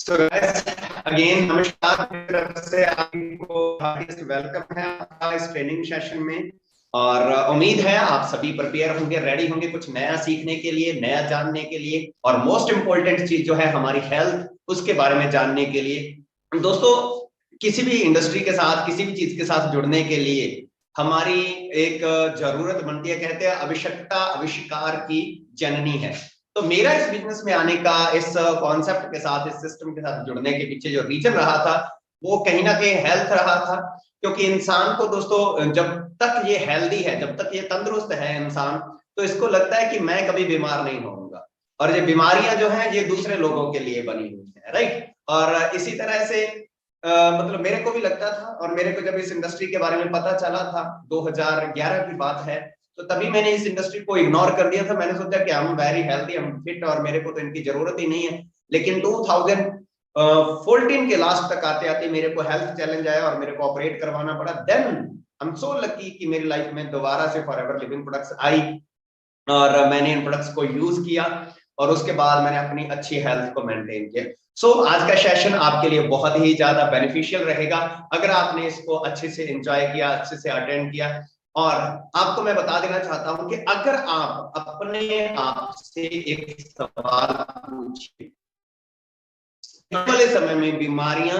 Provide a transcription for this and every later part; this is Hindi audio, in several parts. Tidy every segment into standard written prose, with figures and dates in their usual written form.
सो अगेन नमस्कार मेरी तरफ से आपको हार्दिक वेलकम है आपका इस ट्रेनिंग सेशन में। और उम्मीद है आप सभी प्रिपेयर होंगे, रेडी होंगे कुछ नया सीखने के लिए, नया जानने के लिए, और मोस्ट इंपॉर्टेंट चीज जो है हमारी हेल्थ, उसके बारे में जानने के लिए। दोस्तों, किसी भी इंडस्ट्री के साथ, किसी भी चीज के साथ जुड़ने के लिए हमारी एक जरूरत बनती है। कहते हैं आवश्यकता आविष्कार की जननी है। तो मेरा इस बिजनेस में आने का, इस कॉन्सेप्ट के साथ, इस सिस्टम के साथ जुड़ने के पीछे जो रीजन रहा था वो कहीं ना कहीं हेल्थ रहा था। क्योंकि इंसान को दोस्तों जब तक ये हेल्दी है, जब तक ये तंदुरुस्त है इंसान, तो इसको लगता है कि मैं कभी बीमार नहीं होऊंगा। और ये बीमारियां जो हैं ये दूसरे लोगों के लिए बनी हुई है, राइट। और इसी तरह से मतलब मेरे को भी लगता था, और मेरे को जब इस इंडस्ट्री के बारे में पता चला था, 2011 की बात है, तो तभी मैंने इस इंडस्ट्री को इग्नोर कर दिया था। मैंने सोचा कि हम वेरी हेल्दी, हम फिट, और मेरे को तो इनकी जरूरत ही नहीं है। लेकिन 2014 के लास्ट तक आते आते मेरे को हेल्थ चैलेंज आया और मेरे को ऑपरेट करवाना पड़ा। Then I am so lucky कि मेरी लाइफ में दोबारा से फॉरएवर लिविंग प्रोडक्ट्स आई, और मैंने इन प्रोडक्ट्स को यूज किया, और उसके बाद मैंने अपनी अच्छी हेल्थ को मेंटेन किया। सो आज का सेशन आपके लिए बहुत ही ज्यादा बेनिफिशियल रहेगा अगर आपने इसको अच्छे से एंजॉय किया, अच्छे से अटेंड किया। और आपको मैं बता देना चाहता हूं कि अगर आप अपने आप से एक सवाल पूछिए, आने वाले समय में बीमारियां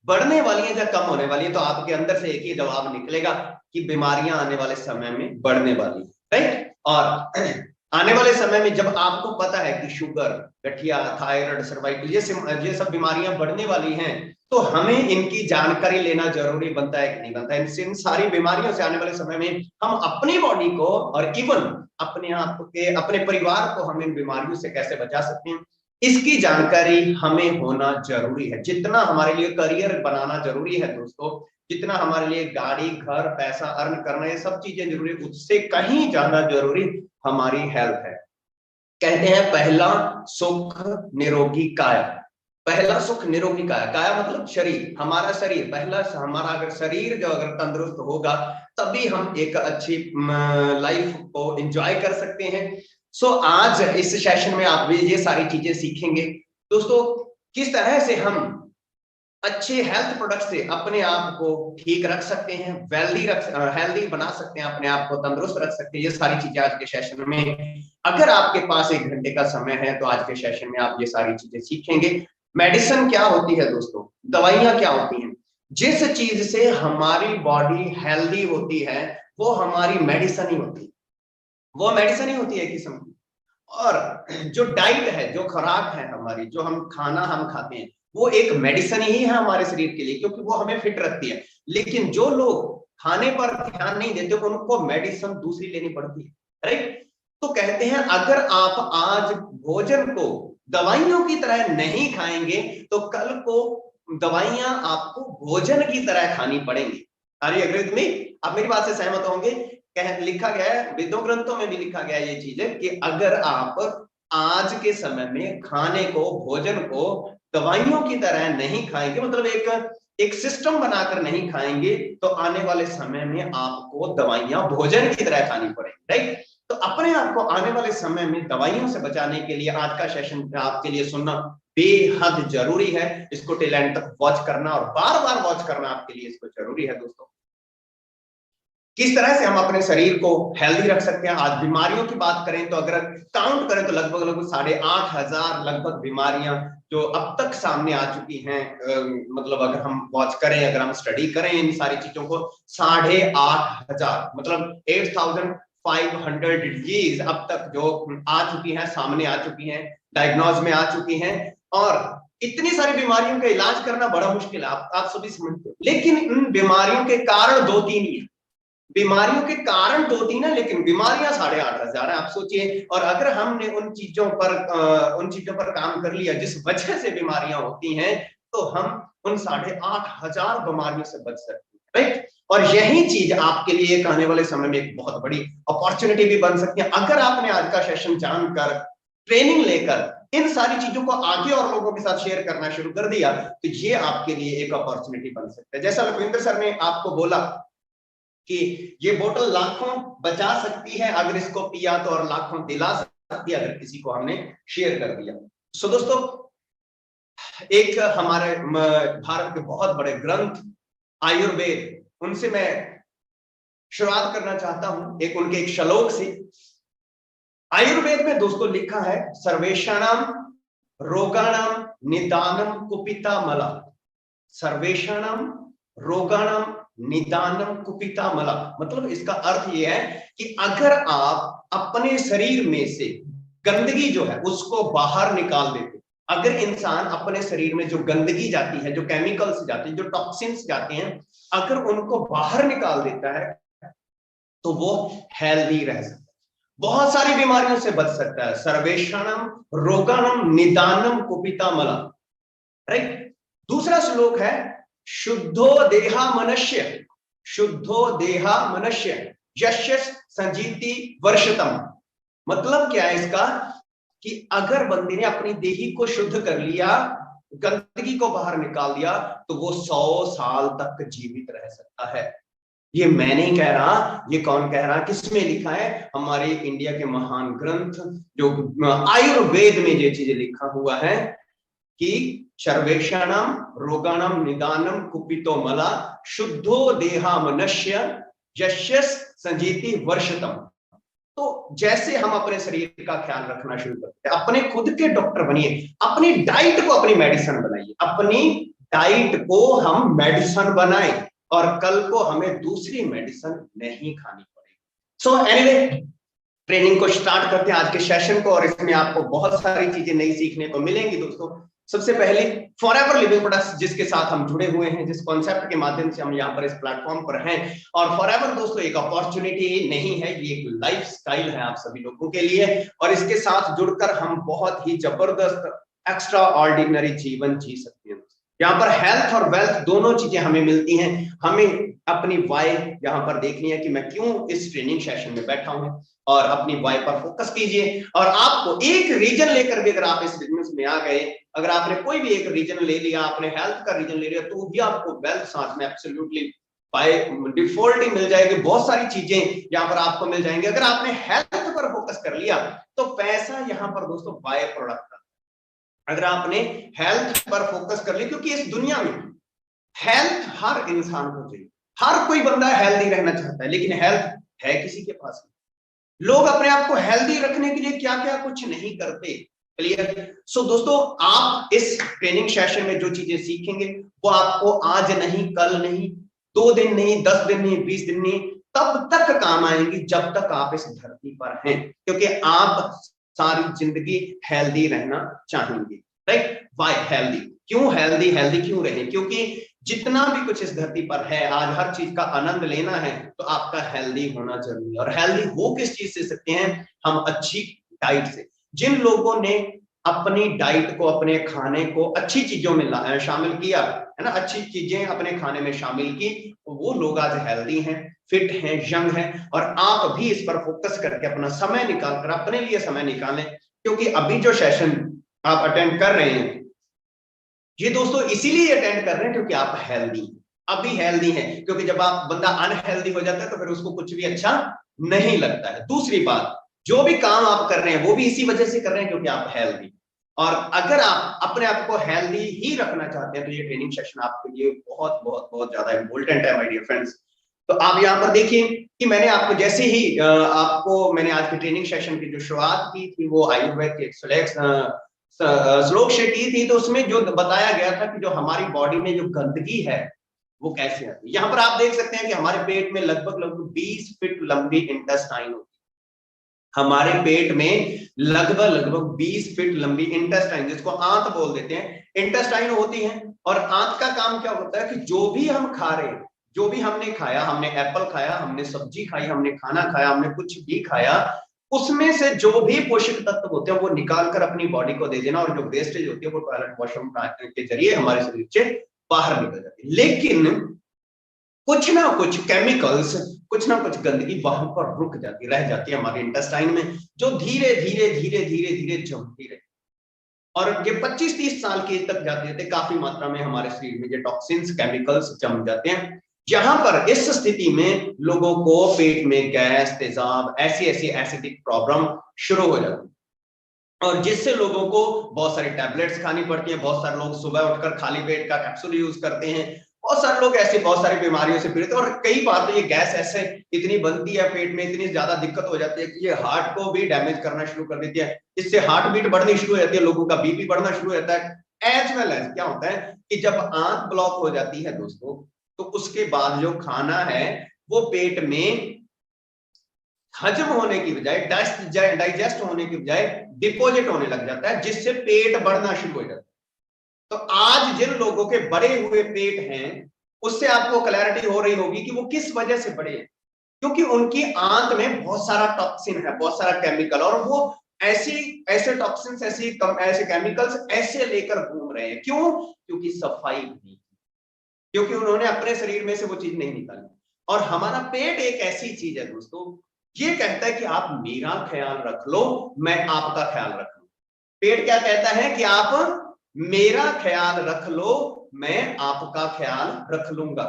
बढ़ने वाली हैं या कम होने वाली है, तो आपके अंदर से एक ही जवाब निकलेगा कि बीमारियां आने वाले समय में बढ़ने वाली है, राइट। और आने वाले समय में जब आपको पता है कि शुगर, गठिया, थायराइड, सर्वाइकल, ये सब बीमारियां बढ़ने वाली हैं, तो हमें इनकी जानकारी लेना जरूरी बनता है कि नहीं बनता है। इन सारी बीमारियों से आने वाले समय में हम अपनी बॉडी को, और इवन अपने आप के, अपने परिवार को हम इन बीमारियों से कैसे बचा सकते हैं, इसकी जानकारी हमें होना जरूरी है। जितना हमारे लिए करियर बनाना जरूरी है दोस्तों, जितना हमारे लिए गाड़ी, घर, पैसा अर्न करना, ये सब चीजें जरूरी, उससे कहीं ज्यादा जरूरी हमारी हेल्थ है। कहते हैं पहला सुख निरोगी काया। पहला सुख निरोगी काया, काया मतलब शरीर, हमारा शरीर पहला। हमारा अगर शरीर जो अगर तंदुरुस्त होगा, तभी हम एक अच्छी लाइफ को एंजॉय कर सकते हैं। सो आज इस सेशन में आप भी ये सारी चीजें सीखेंगे दोस्तों, किस तरह से हम अच्छे हेल्थ प्रोडक्ट से अपने आप को ठीक रख सकते हैं, हेल्दी बना सकते हैं, अपने आप को तंदुरुस्त रख सकते हैं। ये सारी चीजें आज के सेशन में, अगर आपके पास 1 घंटे का समय है तो आज के सेशन में आप ये सारी चीजें सीखेंगे। मेडिसिन क्या होती है दोस्तों, दवाइयां क्या होती हैं, जिस चीज से हमारी बॉडी हेल्दी होती है वो हमारी मेडिसिन ही होती है, वो मेडिसिन ही होती है किस्म की। और जो डाइट है, जो खुराक है हमारी, जो हम खाना हम खाते हैं, वो एक मेडिसिन ही है हमारे शरीर के लिए, क्योंकि वो हमें फिट रखती है। लेकिन जो लोग खाने पर ध्यान नहीं देते, उनको मेडिसिन दूसरी लेनी पड़ती है, राइट। तो कहते हैं अगर आप आज भोजन को दवाइयों की तरह नहीं खाएंगे, तो कल को दवाइयां आपको भोजन की तरह खानी पड़ेंगी। Are you agree with me? आप मेरी बात से सहमत होंगे। लिखा गया है, वेदों ग्रंथों में भी लिखा गया है ये चीजें, कि अगर आप आज के समय में खाने को, भोजन को दवाइयों की तरह नहीं खाएंगे, मतलब एक सिस्टम बनाकर नहीं खाएंगे, तो आने वाले समय में आपको दवाइयां भोजन की तरह खानी पड़ेगी, राइट। तो अपने आप को आने वाले समय में दवाइयों से बचाने के लिए आज का सेशन आपके लिए सुनना बेहद जरूरी है। इसको टिल एंड तक वॉच करना, और बार बार वॉच करना आपके लिए इसको जरूरी है दोस्तों। किस तरह से हम अपने शरीर को हेल्दी रख सकते हैं। आज बीमारियों की बात करें तो अगर काउंट करें तो लगभग लगभग 8,500 लगभग बीमारियां जो अब तक सामने आ चुकी हैं। मतलब अगर हम वॉच करें, अगर हम स्टडी करें इन सारी चीजों को, 8,500 मतलब 8,500 डिजीज अब तक जो आ चुकी हैं, सामने आ चुकी हैं, डायग्नोज में आ चुकी हैं। और इतनी सारी बीमारियों का इलाज करना बड़ा मुश्किल है, आप सभी समझते हो। लेकिन इन बीमारियों के कारण 2-3 ही है, बीमारियों के कारण 2-3 है, लेकिन बीमारियां 8,500 है। आप सोचिए, और अगर हमने उन चीजों पर काम कर लिया जिस वजह से बीमारियां होती हैं, तो हम उन 8,500 बीमारियों से बच सकते हैं, राइट। और यही चीज आपके लिए एक आने वाले समय में एक बहुत बड़ी अपॉर्चुनिटी भी बन सकती है। अगर आपने आज का सेशन जानकर, ट्रेनिंग लेकर इन सारी चीजों को आगे और लोगों के साथ शेयर करना शुरू कर दिया, तो ये आपके लिए एक अपॉर्चुनिटी बन सकता है। जैसा लखविंदर सर ने आपको बोला कि ये बोतल लाखों बचा सकती है अगर इसको पिया तो, और लाखों दिला सकती है अगर किसी को हमने शेयर कर दिया। सो दोस्तों, एक हमारे भारत के बहुत बड़े ग्रंथ आयुर्वेद, उनसे मैं शुरुआत करना चाहता हूं, एक उनके एक श्लोक से। आयुर्वेद में दोस्तों लिखा है, सर्वेषाणाम रोगाणाम निदानम कुपिता मला। सर्वेषाणाम रोगाणाम निदानम कुपिता मला, मतलब इसका अर्थ यह है कि अगर आप अपने शरीर में से गंदगी जो है उसको बाहर निकाल देते, अगर इंसान अपने शरीर में जो गंदगी जाती है, जो केमिकल्स जाते हैं, जो टॉक्सिन्स जाते हैं, अगर उनको बाहर निकाल देता है तो वो हेल्दी रह सकता है, बहुत सारी बीमारियों से बच सकता है। सर्वेषाणाम रोगाणाम निदानम कुपिता मला, राइट। दूसरा श्लोक है, शुद्धो देहा मनुष्य, शुद्धो देहा मनुष्य यस्य संजीति वर्षतम। मतलब क्या है इसका, कि अगर बंदे ने अपनी देही को शुद्ध कर लिया, गंदगी को बाहर निकाल दिया, तो वो 100 साल तक जीवित रह सकता है। ये मैं नहीं कह रहा, ये कौन कह रहा, किसमें लिखा है, हमारे इंडिया के महान ग्रंथ जो आयुर्वेद में ये चीजें लिखा हुआ है कि सर्वेषाणाम रोगाणाम निदानम कुपितो मला शुद्धो देहा मनुष्य यस्य संजीति वर्षतम। तो जैसे हम अपने शरीर का ख्याल रखना शुरू करते हैं, अपने खुद के डॉक्टर बनिए, अपनी डाइट को अपनी मेडिसिन बनाइए, अपनी डाइट को हम मेडिसिन बनाएं और कल को हमें दूसरी मेडिसिन नहीं खानी पड़ेगी। सो एनीवे, ट्रेनिंग को स्टार्ट करते हैं आज के सेशन को, और इसमें आपको बहुत सारी चीजें नई सीखने को मिलेंगी दोस्तों। सबसे पहले फॉरएवर लिविंग प्रोडक्ट्स, जिसके साथ हम जुड़े हुए हैं, जिस कॉन्सेप्ट के माध्यम से हम यहाँ पर इस प्लेटफॉर्म पर हैं, और फॉरएवर दोस्तों एक अपॉर्चुनिटी नहीं है, ये एक लाइफस्टाइल है आप सभी लोगों के लिए, और इसके साथ जुड़कर हम बहुत ही जबरदस्त एक्स्ट्रा ऑर्डिनरी जीवन जी सकते हैं। यहाँ पर हेल्थ और वेल्थ दोनों चीजें हमें मिलती हैं। हमें अपनी वाई यहाँ पर देखनी है कि मैं क्यों इस ट्रेनिंग सेशन में बैठा हूं, और अपनी वाई पर फोकस कीजिए। और आपको एक रीजन लेकर भी अगर आप इस बिजनेस में आ गए, अगर आपने कोई भी एक रीजन ले लिया, आपने हेल्थ का रीजन ले लिया, तो भी आपको वेल्थ साथ में एब्सोल्युटली बाय डिफॉल्ट ही मिल जाएगी। बहुत सारी चीजें यहाँ पर आपको मिल जाएंगी। अगर आपने हेल्थ पर फोकस कर लिया तो पैसा यहाँ पर दोस्तों बाय प्रोडक्ट, अगर आपने हेल्थ पर फोकस कर लिया, क्योंकि इस दुनिया में हेल्थ हर इंसान को चाहिए, हर कोई बंदा हेल्दी रहना चाहता है, लेकिन हेल्थ है किसी के पास नहीं। लोग अपने आप को हेल्दी रखने के लिए क्या क्या कुछ नहीं करते। क्लियर। सो दोस्तों, आप इस ट्रेनिंग सेशन में जो चीजें सीखेंगे वो आपको आज नहीं, कल नहीं, 2 दिन नहीं, 10 दिन नहीं, 20 दिन नहीं, तब तक काम आएंगी जब तक आप इस धरती पर हैं, क्योंकि आप सारी जिंदगी हेल्दी रहना चाहेंगे, राइट। वाई हेल्दी, क्यों हेल्दी, हेल्दी क्यों रहे, क्योंकि जितना भी कुछ इस धरती पर है, आज हर चीज का आनंद लेना है तो आपका हेल्दी होना जरूरी है। और हेल्दी हो किस चीज से सकते हैं हम, अच्छी डाइट से। जिन लोगों ने अपनी डाइट को, अपने खाने को अच्छी चीजों में शामिल किया है ना, अच्छी चीजें अपने खाने में शामिल की, वो लोग आज हेल्दी हैं, फिट हैं, यंग हैं। और आप भी इस पर फोकस करके अपना समय निकाल कर अपने लिए समय निकालें, क्योंकि अभी जो सेशन आप अटेंड कर रहे हैं, ये दोस्तों इसीलिए अटेंड कर रहे हैं क्योंकि आप हेल्दी, अभी हेल्दी हैं। क्योंकि जब आप बंदा अनहेल्दी हो जाता है तो फिर उसको कुछ भी अच्छा नहीं लगता है। दूसरी बात, जो भी काम आप कर रहे हैं वो भी इसी वजह से कर रहे हैं क्योंकि आप हेल्दी। और अगर आप अपने आप को हेल्दी ही रखना चाहते हैं तो ये ट्रेनिंग सेशन आपके लिए बहुत बहुत बहुत ज्यादा इंपॉर्टेंट है माय डियर फ्रेंड्स। तो आप यहाँ पर देखिए कि मैंने आपको जैसे ही आपको मैंने आज की ट्रेनिंग सेशन की जो शुरुआत की थी वो आयुर्वेद के श्लोक से की थी, तो उसमें जो बताया गया था कि जो हमारी बॉडी में जो गंदगी है वो कैसे आती है। यहाँ पर आप देख सकते हैं कि हमारे पेट में लगभग 20 फीट लंबी इंटेस्टाइन होती है। हमारे पेट में लगभग 20 फीट लंबी इंटेस्टाइन, जिसको आंत बोल देते हैं, इंटेस्टाइन होती है। और आंत का काम क्या होता है कि जो भी हम खा रहे हैं, जो भी हमने खाया, हमने एप्पल खाया, हमने सब्जी खाई, हमने खाना खाया, हमने कुछ भी खाया, उसमें से जो भी पोषक तत्व होते हैं वो निकाल कर अपनी बॉडी को दे देना, और जो वेस्टेज होती है वो टॉयलेट वॉशरूम के जरिए हमारे शरीर से बाहर निकल जाती है। लेकिन कुछ ना कुछ केमिकल्स, कुछ ना कुछ गंदगी वहां पर रुक जाती, रह जाती है हमारे इंटेस्टाइन में, जो धीरे धीरे धीरे धीरे धीरे जमती रहे। और ये 25-30 साल के तक जाते थे, काफी मात्रा में हमारे शरीर में ये टॉक्सिन्स, केमिकल्स जम जाते हैं। जहां पर इस स्थिति में लोगों को पेट में गैस, तेजाब, ऐसी ऐसी एसिडिक प्रॉब्लम शुरू हो जाती है। और जिससे लोगों को बहुत सारी टैबलेट्स खानी पड़ती है, बहुत सारे लोग सुबह उठकर खाली पेट का कैप्सूल यूज करते हैं, बहुत सारे लोग ऐसी बहुत सारी बीमारियों से पीड़ित, और कई बार तो ये गैस ऐसे इतनी बनती है पेट में, इतनी ज्यादा दिक्कत हो जाती है कि ये हार्ट को भी डैमेज करना शुरू कर देती है, इससे हार्ट बीट बढ़नी शुरू हो जाती है, लोगों का बीपी बढ़ना शुरू हो जाता है। एज वेल एज क्या होता है कि जब आंत ब्लॉक हो जाती है दोस्तों, तो उसके बाद जो खाना है वो पेट में हजम होने की बजाय, डाइजेस्ट होने की बजाय डिपोजिट होने लग जाता है, जिससे पेट बढ़ना शुरू हो जाता है। तो आज जिन लोगों के बढ़े हुए पेट हैं, उससे आपको क्लैरिटी हो रही होगी कि वो किस वजह से बढ़े हैं, क्योंकि उनकी आंत में बहुत सारा टॉक्सिन है, बहुत सारा केमिकल, और वो ऐसे टॉक्सिन्स, ऐसे केमिकल्स ऐसे लेकर घूम रहे हैं। क्यों? क्योंकि सफाई नहीं, क्योंकि उन्होंने अपने शरीर में से वो चीज नहीं निकाली। और हमारा पेट एक ऐसी चीज है दोस्तों, ये कहता है कि आप मेरा ख्याल रख लो, मैं आपका ख्याल रख लूं। पेट क्या कहता है कि आप मेरा ख्याल रख लो, मैं आपका ख्याल रख लूंगा।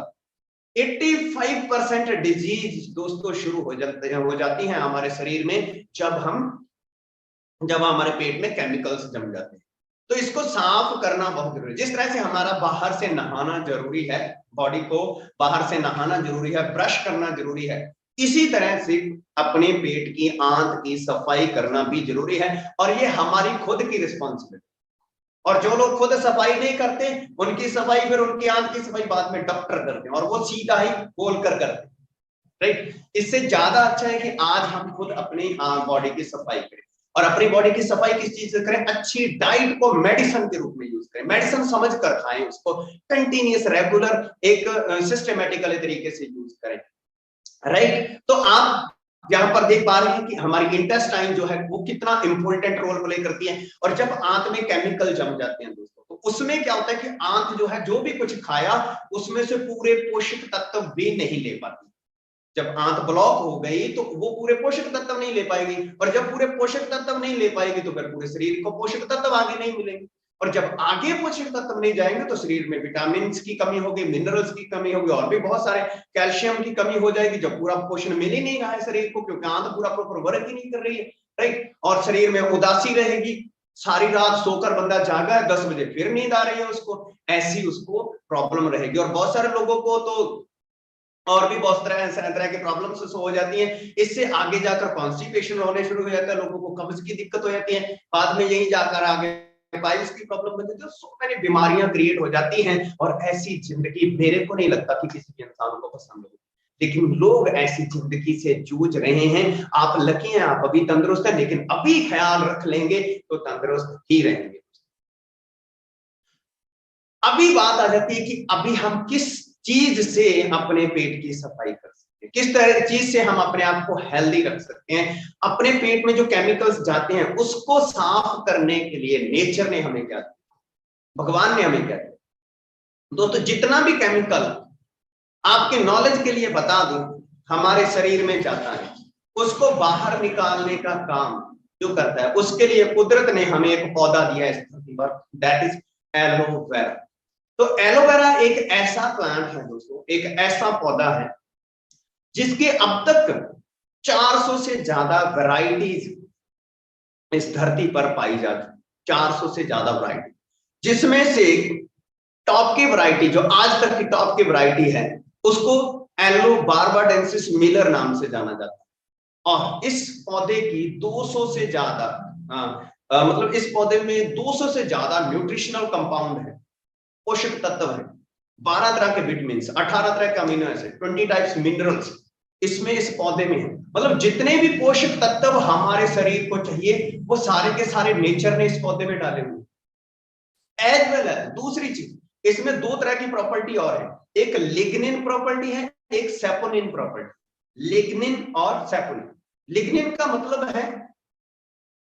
85% डिजीज दोस्तों शुरू हो जाती हैं हमारे शरीर में जब हमारे पेट में केमिकल्स जम जाते हैं। तो इसको साफ करना बहुत जरूरी है। जिस तरह से हमारा बाहर से नहाना जरूरी है, बॉडी को बाहर से नहाना जरूरी है, ब्रश करना जरूरी है, इसी तरह से अपने पेट की आंत की सफाई करना भी जरूरी है, और ये हमारी खुद की रिस्पॉन्सिबिलिटी। और जो लोग खुद सफाई नहीं करते, उनकी सफाई, फिर उनकी आंत की सफाई बाद में डॉक्टर करते हैं, और वो सीधा ही बोल कर करते हैं, राइट। इससे ज्यादा अच्छा है कि आज हम खुद अपनी बॉडी की सफाई करें, और अपनी बॉडी की सफाई किस चीज से करें? अच्छी डाइट को मेडिसिन के रूप में यूज करें, मेडिसिन समझ कर खाएं, उसको कंटिन्यूस रेगुलर एक सिस्टमेटिकली तरीके से यूज करें, राइट। तो आप यहाँ पर देख पा रहे हैं कि हमारी इंटेस्टाइन जो है वो कितना इंपॉर्टेंट रोल प्ले करती है। और जब आंत में केमिकल जम जाते हैं दोस्तों, तो उसमें क्या होता है कि आंत जो है जो भी कुछ खाया उसमें से पूरे पोषक तत्व भी नहीं ले पाती। जब आंत ब्लॉक हो गई तो वो पूरे पोषक तत्व नहीं ले पाएगी, और जब पूरे पोषक तत्व नहीं ले पाएगी तो फिर पूरे शरीर को पोषक तत्व आगे नहीं मिलेंगे, और जब आगे पोषक तत्व नहीं जाएंगे तो शरीर में विटामिन की कमी होगी, मिनरल्स की कमी होगी, और भी बहुत सारे, कैल्शियम की कमी हो जाएगी, जब पूरा पोषण मिल ही नहीं रहा है शरीर को, क्योंकि आंत पूरा प्रॉपर वर्क ही नहीं कर रही है, राइट। और शरीर में उदासी रहेगी, सारी रात सोकर बंदा जागा है, 10 बजे फिर नींद आ रही है उसको, ऐसी उसको प्रॉब्लम रहेगी। और बहुत सारे लोगों को तो और भी बहुत तरह की प्रॉब्लम्स हो जाती हैं। इससे आगे जाकर कॉन्स्टिपेशन होने शुरू हो जाता है, लोगों को कब्ज की दिक्कत हो जाती है, बाद में यही जाकर आगे पाइल्स की प्रॉब्लम बन जाती है, सो मेनी बीमारियां क्रिएट हो जाती हैं। और ऐसी जिंदगी मेरे को नहीं लगता कि किसी भी इंसान को पसंद हो, लेकिन लोग ऐसी जिंदगी से जूझ रहे हैं। आप लकी हैं, आप अभी तंदुरुस्त हैं, लेकिन अभी ख्याल रख लेंगे तो तंदुरुस्त ही रहेंगे। अभी बात आ जाती है कि अभी हम किस चीज से अपने पेट की सफाई कर सकते हैं, किस तरह चीज से हम अपने आप को हेल्दी रख सकते हैं। अपने पेट में जो केमिकल्स जाते हैं उसको साफ करने के लिए नेचर ने हमें क्या दिया, भगवान ने हमें क्या दिया दोस्तों? जितना भी केमिकल, आपके नॉलेज के लिए बता दूं, हमारे शरीर में जाता है, उसको बाहर निकालने का काम जो करता है, उसके लिए कुदरत ने हमें एक पौधा दिया है इस धरती पर, दैट इज एलोवेरा। तो एलोवेरा एक ऐसा प्लांट है दोस्तों, एक ऐसा पौधा है जिसके अब तक 400 से ज्यादा वैरायटीज इस धरती पर पाई जाती, 400 से ज्यादा वैरायटी, जिसमें से टॉप की वैरायटी, जो आज तक की टॉप की वैरायटी है, उसको एलो बार्बाडेंसिस मिलर नाम से जाना जाता है। और इस पौधे की 200 से ज्यादा मतलब इस पौधे में 200 से ज्यादा न्यूट्रिशनल कंपाउंड है, पोषक तत्व है, 12 तरह के विटामिन, 18 तरह के अमीनो एसिड, 20 टाइप्स मिनरल्स इसमें इस पौधे में है। मतलब जितने भी पोषक तत्व हमारे शरीर को चाहिए वो सारे के सारे नेचर ने इस पौधे में डाले हुए। एज वेल है दूसरी चीज, इसमें 2 तरह की प्रॉपर्टी और है, एक लिग्निन प्रॉपर्टी है, एक सेपोनिन प्रॉपर्टी। लिग्निन और सेपोनिन, लिग्निन का मतलब है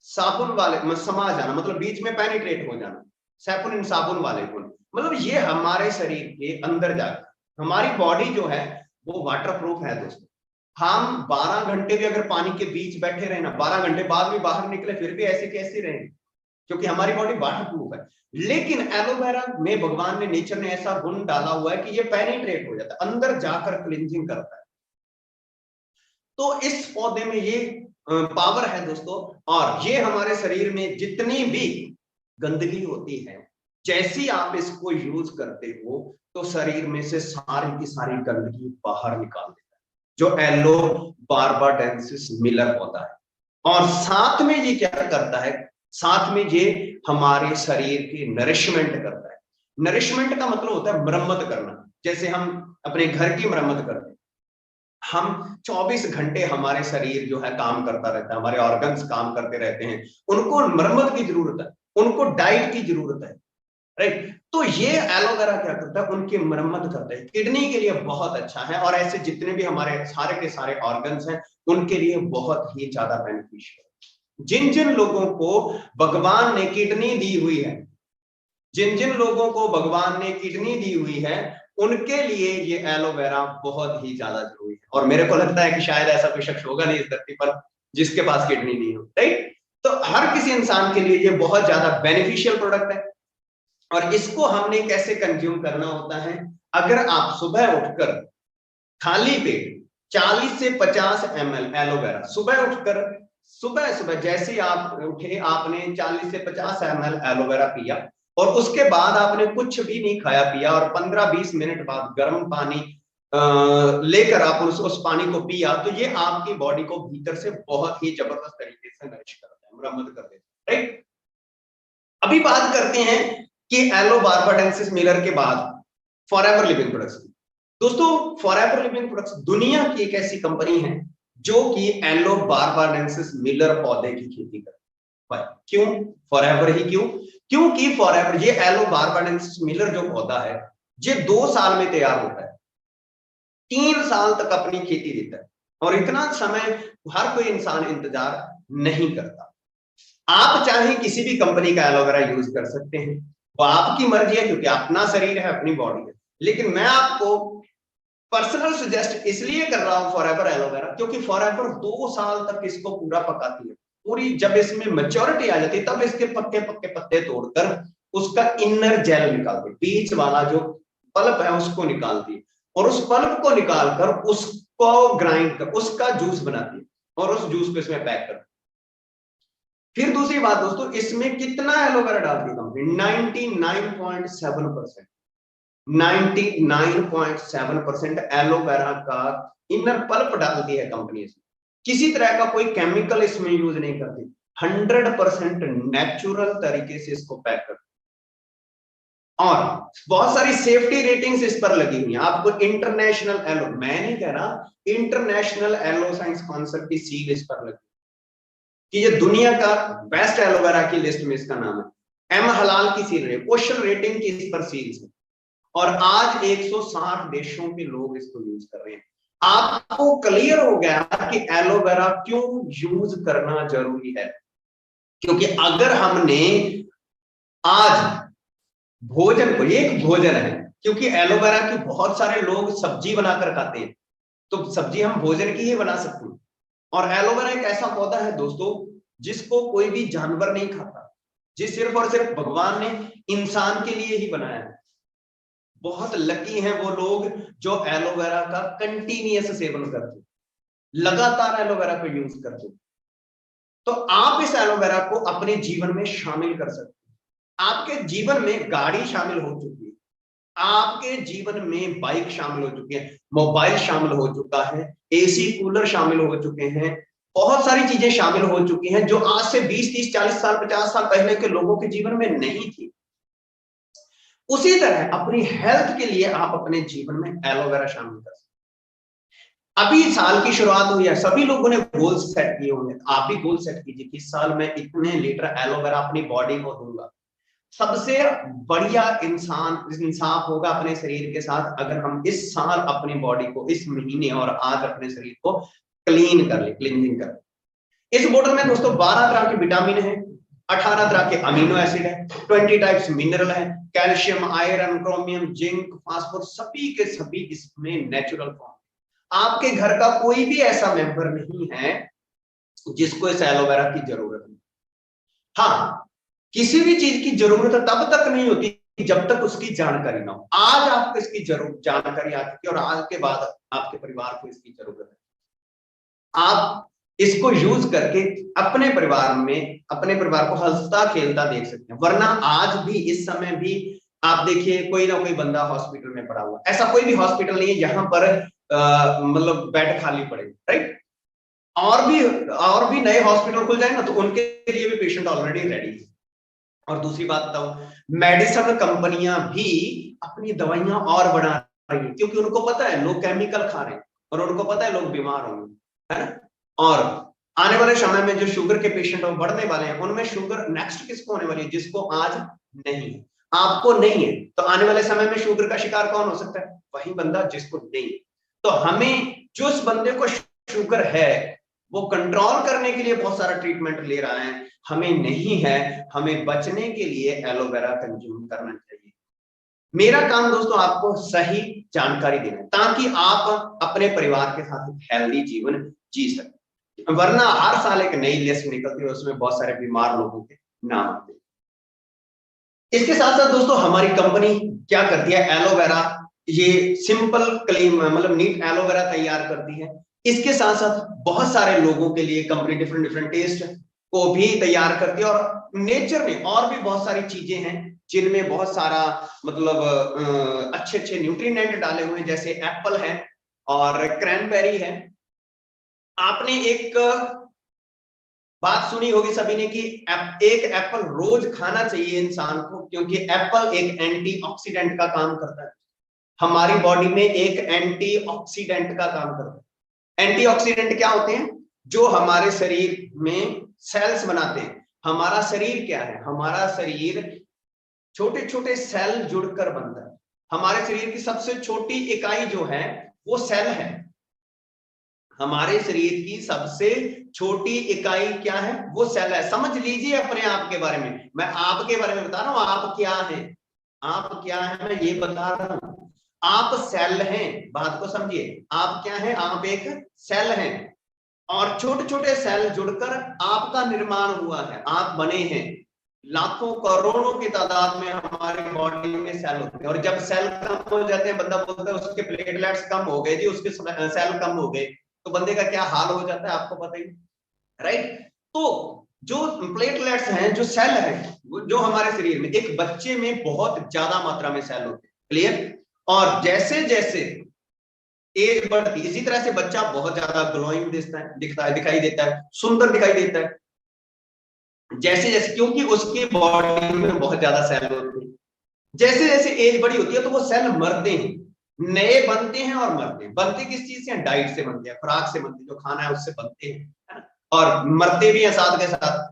साबुन वाले समा जाना, मतलब बीच में पेनिट्रेट हो जाना, सेपोनिन साबुन वाले गुण, मतलब ये हमारे शरीर के अंदर जाकर, हमारी बॉडी जो है वो वाटर प्रूफ है दोस्तों। हम 12 घंटे भी अगर पानी के बीच बैठे रहे ना, 12 घंटे बाद भी बाहर निकले फिर भी ऐसे कैसे रहेंगे, क्योंकि हमारी बॉडी वाटर प्रूफ है। लेकिन एलोवेरा में भगवान ने, नेचर ने ऐसा गुण डाला हुआ है कि ये पेनिट्रेट हो जाता है, अंदर जाकर क्लींजिंग करता है। तो इस पौधे में ये पावर है दोस्तों। और ये हमारे शरीर में जितनी भी गंदगी होती है, जैसी आप इसको यूज करते हो तो शरीर में से सारी की सारी गंदगी बाहर निकाल देता है, जो एलो बार्बाडेंसिस मिलर होता है। और साथ में ये क्या करता है, साथ में ये हमारे शरीर की नरिशमेंट करता है। नरिशमेंट का मतलब होता है मरम्मत करना। जैसे हम अपने घर की मरम्मत करते हैं, हम 24 घंटे हमारे शरीर जो है काम करता रहता है, हमारे ऑर्गन्स काम करते रहते हैं, उनको मरम्मत की जरूरत है, उनको डाइट की जरूरत है, राइट। तो ये एलोवेरा क्या करता है, उनकी मरम्मत करता है, किडनी के लिए बहुत अच्छा है। और ऐसे जितने भी हमारे सारे के सारे ऑर्गन्स हैं उनके लिए बहुत ही ज्यादा बेनिफिशियल है। जिन जिन लोगों को भगवान ने किडनी दी हुई है, जिन जिन लोगों को भगवान ने किडनी दी हुई है, उनके लिए ये एलोवेरा बहुत ही ज्यादा जरूरी है। और मेरे को लगता है कि शायद ऐसा कोई शख्स होगा नहीं इस धरती पर जिसके पास किडनी नहीं हो, राइट। तो हर किसी इंसान के लिए ये बहुत ज्यादा बेनिफिशियल प्रोडक्ट है। और इसको हमने कैसे कंज्यूम करना होता है, अगर आप सुबह उठकर खाली पेट 40 से 50 ml एलोवेरा सुबह उठकर, सुबह सुबह जैसे आप उठे आपने 40 से 50 ml एलोवेरा पिया, और उसके बाद आपने कुछ भी नहीं खाया पिया, और 15-20 मिनट बाद गर्म पानी लेकर आप उस पानी को पिया, तो ये आपकी बॉडी को भीतर से बहुत ही जबरदस्त तरीके से नरिश करता है, मरम्मत कर देता है, राइट। अभी बात करते हैं कि एलो बार्बाडेंसिस मिलर के बाद फॉरएवर लिविंग प्रोडक्ट्स की। दोस्तों फॉरएवर लिविंग प्रोडक्ट्स दुनिया की एक ऐसी कंपनी है जो कि एलो बार्बाडेंसिस मिलर पौधे की खेती करती है। क्यों फॉरएवर ही क्यों? क्योंकि फॉरएवर ये एलो बार्बाडेंसिस मिलर जो पौधा है ये 2 साल में तैयार होता है, 3 साल तक अपनी खेती देता है, और इतना समय हर कोई इंसान इंतजार नहीं करता। आप चाहे किसी भी कंपनी का एलोवेरा यूज कर सकते हैं, वो आपकी मर्जी है, क्योंकि अपना शरीर है, अपनी बॉडी है। लेकिन मैं आपको पर्सनल सजेस्ट इसलिए कर रहा हूं फॉरएवर एलोवेरा, क्योंकि फॉरएवर 2 साल तक इसको पूरा पकाती है। पूरी जब इसमें मैच्योरिटी आ जाती है तब इसके पक्के पक्के पत्ते तोड़कर उसका इनर जेल निकालती है, बीच वाला जो पल्प है उसको निकालती है, और उस पल्प को निकालकर उसको ग्राइंड कर उसका जूस बनाती है, और उस जूस को इसमें पैक करती है। फिर दूसरी बात दोस्तों, इसमें कितना एलोवेरा डालती है कंपनी? 99.7%, 99.7% एलोवेरा का इनर पल्प डालती है कंपनी इसमें। किसी तरह का कोई केमिकल इसमें यूज नहीं करती, 100% नेचुरल तरीके से इसको पैक करती। और बहुत सारी सेफ्टी रेटिंग्स इस पर लगी हुई है। आपको इंटरनेशनल एलो, मैं नहीं कह रहा, इंटरनेशनल एलो साइंस काउंसिल की सील इस पर लगी कि ये दुनिया का बेस्ट एलोवेरा की लिस्ट में इसका नाम है। एम हलाल की सील है, क्वेश्चन रेटिंग की इस पर सील है, और आज 160 देशों के लोग इसको यूज कर रहे हैं। आपको क्लियर हो गया कि एलोवेरा क्यों यूज करना जरूरी है। क्योंकि अगर हमने आज भोजन को, ये एक भोजन है, क्योंकि एलोवेरा की बहुत सारे लोग सब्जी बनाकर खाते हैं, तो सब्जी हम भोजन की ही बना सकते हैं। और एलोवेरा एक ऐसा पौधा है दोस्तों जिसको कोई भी जानवर नहीं खाता, जिस सिर्फ और सिर्फ भगवान ने इंसान के लिए ही बनाया है। बहुत लकी हैं वो लोग जो एलोवेरा का कंटिन्यूअस सेवन करते, लगातार एलोवेरा को यूज करते। तो आप इस एलोवेरा को अपने जीवन में शामिल कर सकते हैं। आपके जीवन में गाड़ी शामिल हो चुकी है, आपके जीवन में बाइक शामिल हो चुकी है, मोबाइल शामिल हो चुका है, एसी कूलर शामिल हो चुके हैं, बहुत सारी चीजें शामिल हो चुकी हैं जो आज से 20, 30, 40 साल, 50 साल पहले के लोगों के जीवन में नहीं थी। उसी तरह अपनी हेल्थ के लिए आप अपने जीवन में एलोवेरा शामिल कर सकते हैं। अभी साल की शुरुआत हुई है, सभी लोगों ने गोल्स सेट किए होंगे, आप भी गोल सेट कीजिए कि इस साल मैं इतने लीटर एलोवेरा अपनी बॉडी को दूंगा। सबसे बढ़िया इंसाफ होगा अपने शरीर के साथ अगर हम इस साल अपनी बॉडी को, इस महीने और आज अपने शरीर को क्लीन कर ले, क्लीनिंग कर ले। इस बोतल में दोस्तों 12 तरह के विटामिन है, 18 तरह के अमीनो एसिड है, 20 टाइप्स मिनरल है, calcium, iron, chromium, zinc, phosphorus, सभी के सभी इसमें नेचुरल फॉर्म। आपके घर का कोई भी ऐसा मेंबर नहीं है जिसको इस एलोवेरा की जरूरत नहीं। हाँ, किसी भी चीज की जरूरत तब तक नहीं होती जब तक उसकी जानकारी ना हो। आज आपको इसकी जानकारी आ चुकी है और आज के बाद आपके परिवार को इसकी जरूरत है। आप इसको यूज करके अपने परिवार को हंसता खेलता देख सकते हैं। वरना आज भी इस समय भी आप देखिए कोई ना कोई बंदा हॉस्पिटल में पड़ा हुआ, ऐसा कोई भी हॉस्पिटल नहीं है जहां पर मतलब बेड खाली पड़े, राइट। और भी नए हॉस्पिटल खुल जाए ना तो उनके लिए भी पेशेंट ऑलरेडी रेडी है। और दूसरी बात बताऊं, मेडिसिन कंपनियां भी अपनी दवाइयां और बढ़ा रही है, क्योंकि उनको पता है लोग केमिकल खा रहे हैं और उनको पता है लोग बीमार होंगे, है ना। और आने वाले समय में जो शुगर के पेशेंट बढ़ने वाले हैं, उनमें शुगर नेक्स्ट किसको होने वाली है, जिसको आज नहीं है, आपको नहीं है, तो आने वाले समय में शुगर का शिकार कौन हो सकता है, वही बंदा जिसको नहीं है। तो हमें जो उस बंदे को शुगर है वो कंट्रोल करने के लिए बहुत सारा ट्रीटमेंट ले रहा है, हमें नहीं है, हमें बचने के लिए एलोवेरा कंज्यूम करना चाहिए। मेरा काम दोस्तों आपको सही जानकारी देना है ताकि आप अपने परिवार के साथ हेल्दी जीवन जी सकें। वरना हर साल एक नई लिस्ट निकलती है, उसमें बहुत सारे बीमार लोगों के नाम आते हैं। इसके साथ साथ दोस्तों हमारी कंपनी क्या करती है, एलोवेरा ये सिंपल क्लीन मतलब नीट एलोवेरा तैयार करती है। इसके साथ साथ बहुत सारे लोगों के लिए कंपनी डिफरेंट टेस्ट को भी तैयार करती है। और नेचर में और भी बहुत सारी चीजें हैं जिनमें बहुत सारा मतलब अच्छे न्यूट्रिएंट डाले हुए हैं, जैसे एप्पल है और क्रैनबेरी है। आपने एक बात सुनी होगी सभी ने कि एक एप्पल रोज खाना चाहिए इंसान को, क्योंकि एप्पल एक एंटीऑक्सीडेंट का काम करता है। हमारी बॉडी में एक एंटीऑक्सीडेंट का काम करता है। एंटीऑक्सीडेंट क्या होते हैं, जो हमारे शरीर में सेल्स बनाते हैं। हमारा शरीर क्या है, हमारा शरीर छोटे छोटे सेल जुड़कर बनता है। हमारे शरीर की सबसे छोटी इकाई जो है वो सेल है। हमारे शरीर की सबसे छोटी इकाई क्या है, वो सेल है। समझ लीजिए अपने आप के बारे में, मैं आपके बारे में बता रहा हूं, आप क्या है, आप क्या है मैं ये बता रहा हूं। आप सेल हैं, बात को समझिए, आप क्या है, आप एक सेल हैं और छोटे छोटे सेल जुड़कर आपका निर्माण हुआ है, आप बने हैं। लाखों करोड़ों की तादाद में हमारी बॉडी में सेल होते हैं, और जब सेल कम हो जाते हैं बंदा बोलता है उसके प्लेटलेट्स कम हो गए जी, उसके सेल कम हो गए, तो बंदे का क्या हाल हो जाता है आपको पता ही, राइट। तो जो प्लेटलेट्स हैं, जो सेल है, जो हमारे शरीर में एक बच्चे में बहुत ज्यादा मात्रा में सेल होते हैं, क्लियर। और जैसे जैसे एज बढ़ती, इसी तरह से बच्चा बहुत ज्यादा ग्लोइंग दिखाई देता है, सुंदर दिखाई देता है, जैसे जैसे, क्योंकि उसकी बॉडी में बहुत ज्यादा सेल होते हैं। जैसे जैसे एज बड़ी होती है तो वो सेल मरते हैं, नए बनते हैं और मरते हैं। बनते किस चीज से, डाइट से बनते हैं, खुराक से बनते हैं, जो खाना है उससे बनते हैं, है ना? और मरते भी हैं साथ के साथ।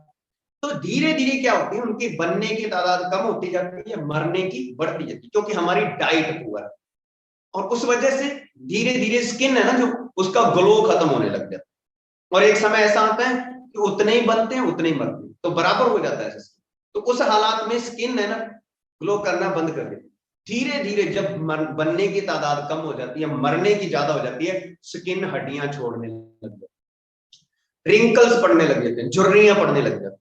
तो धीरे धीरे क्या होती है, उनकी बनने की तादाद कम होती जाती है, मरने की बढ़ती जाती है, क्योंकि हमारी डाइट पुअर है। और उस वजह से धीरे धीरे स्किन है ना जो, उसका ग्लो खत्म होने लग जाता है। और एक समय ऐसा आता है कि उतने ही बनते हैं उतने ही मरते हैं, तो बराबर हो जाता है। तो उस हालात में स्किन है ना ग्लो करना बंद कर देती है। धीरे धीरे जब बनने की तादाद कम हो जाती है, मरने की ज्यादा हो जाती है, स्किन हड्डियां छोड़ने लग जाती है, रिंकल्स पड़ने लग जाते हैं, झुर्रियां पड़ने लग जाती है।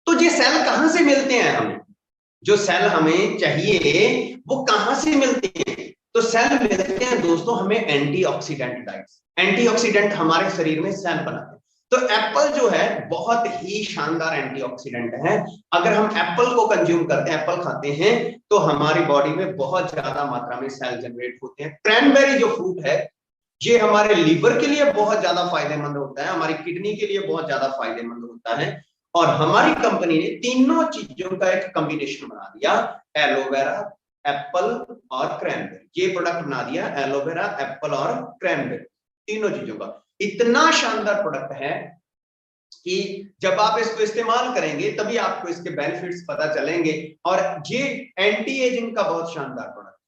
तो ये सेल कहां से मिलते हैं हमें, जो सेल हमें चाहिए वो कहां से मिलते हैं, तो सेल मिलते हैं दोस्तों हमें एंटीऑक्सीडेंट डाइट्स। एंटीऑक्सीडेंट हमारे शरीर में सेल बनाते हैं। तो एप्पल जो है बहुत ही शानदार एंटीऑक्सीडेंट है। अगर हम एप्पल को कंज्यूम करते हैं, एप्पल खाते हैं, तो हमारी बॉडी में बहुत ज्यादा मात्रा में सेल जनरेट होते हैं। क्रैनबेरी जो फ्रूट है, ये हमारे लीवर के लिए बहुत ज्यादा फायदेमंद होता है, हमारी किडनी के लिए बहुत ज्यादा फायदेमंद होता है। और हमारी कंपनी ने तीनों चीजों का एक कॉम्बिनेशन बना दिया, एलोवेरा, एप्पल और क्रैनबेरी। ये प्रोडक्ट बना दिया, एलोवेरा, एप्पल और क्रैनबेरी, तीनों चीजों का। इतना शानदार प्रोडक्ट है कि जब आप इसको इस्तेमाल करेंगे तभी आपको इसके बेनिफिट्स पता चलेंगे। और ये एंटी एजिंग का बहुत शानदार प्रोडक्ट,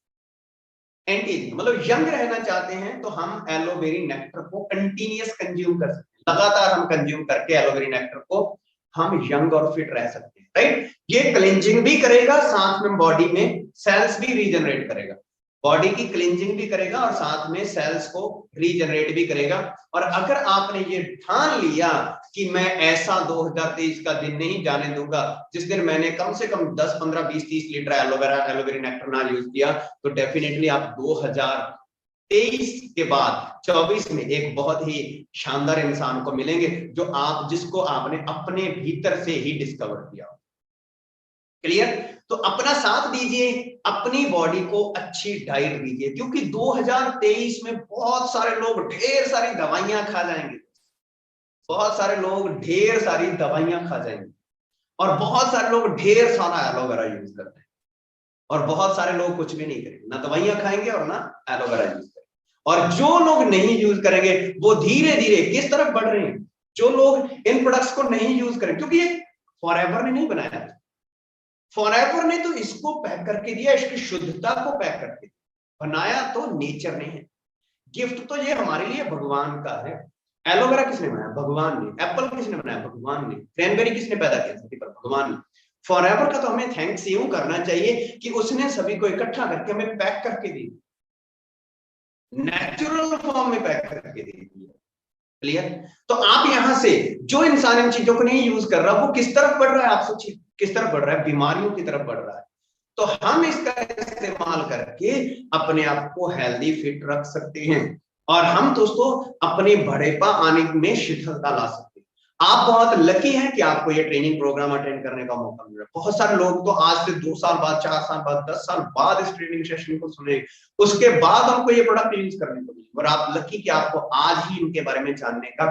एंटी एजिंग मतलब यंग रहना चाहते हैं तो हम एलोवेरी नेक्टर को कंटिन्यूअस कंज्यूम कर सकते हैं, लगातार हम कंज्यूम करके एलोवेरी नेक्टर को हम यंग और फिट रह सकते हैं, राइट। ये क्लींजिंग भी करेगा, साथ में बॉडी में सेल्स भी रीजनरेट करेगा, बॉडी की क्लींजिंग भी करेगा और साथ में सेल्स को रीजनरेट भी करेगा। और अगर आपने ये ठान लिया कि मैं ऐसा 2023 का दिन नहीं जाने दूंगा जिस दिन मैंने कम से कम 10, 15, 20, 30 लीटर एलोवेरी नेक्टर ना यूज किया, तो डेफिनेटली आप 2023 के बाद 24 में एक बहुत ही शानदार इंसान को मिलेंगे जिसको आपने अपने भीतर से ही डिस्कवर किया। क्लियर? तो अपना साथ दीजिए, अपनी बॉडी को अच्छी डाइट दीजिए, क्योंकि 2023 में बहुत सारे लोग ढेर सारी दवाइयां खा जाएंगे, बहुत सारे लोग ढेर सारी दवाइयां खा जाएंगे, और बहुत सारे लोग ढेर सारा एलोवेरा यूज करते हैं, और बहुत सारे लोग कुछ भी नहीं करेंगे, ना दवाइयां खाएंगे और ना एलोवेरा यूज करेंगे। और जो लोग नहीं यूज करेंगे वो धीरे धीरे किस तरफ बढ़ रहे हैं? जो लोग इन प्रोडक्ट्स को नहीं यूज करेंगे, क्योंकि ये फॉरएवर ने नहीं बनाया, फॉरएवर ने तो इसको पैक करके दिया, इसकी शुद्धता को पैक करके दिया, बनाया तो नेचर ने है। गिफ्ट तो ये हमारे लिए भगवान का है। एलोवेरा किसने बनाया? भगवान ने। एप्पल किसने बनाया? भगवान ने। क्रैनबेरी किसने पैदा किया धरती पर? भगवान ने। फॉरएवर का तो हमें थैंक्स यूं करना चाहिए कि उसने सभी को इकट्ठा करके हमें पैक करके दी, नेचुरल फॉर्म में पैक करके दे दिया। क्लियर? तो आप यहां से जो इंसान इन चीजों को नहीं यूज कर रहा वो किस तरफ बढ़ रहा है? आप सोचिए किस तरफ बढ़ रहा है? बीमारियों की तरफ बढ़ रहा है। तो हम इसका इस्तेमाल करके अपने आप को हेल्दी फिट रख सकते हैं, और हम दोस्तों अपने बड़ेपा आने में शिथिलता ला सकते हैं। आप बहुत लकी हैं कि आपको ये ट्रेनिंग प्रोग्राम अटेंड करने का मौका मिल रहा है। बहुत सारे लोग तो आज से 2 साल बाद, 4 साल बाद, 10 साल बाद इस ट्रेनिंग सेशन को सुने, उसके बाद हमको ये प्रोडक्ट यूज करने को मिले, और आप लकी कि आपको आज ही इनके बारे में जानने का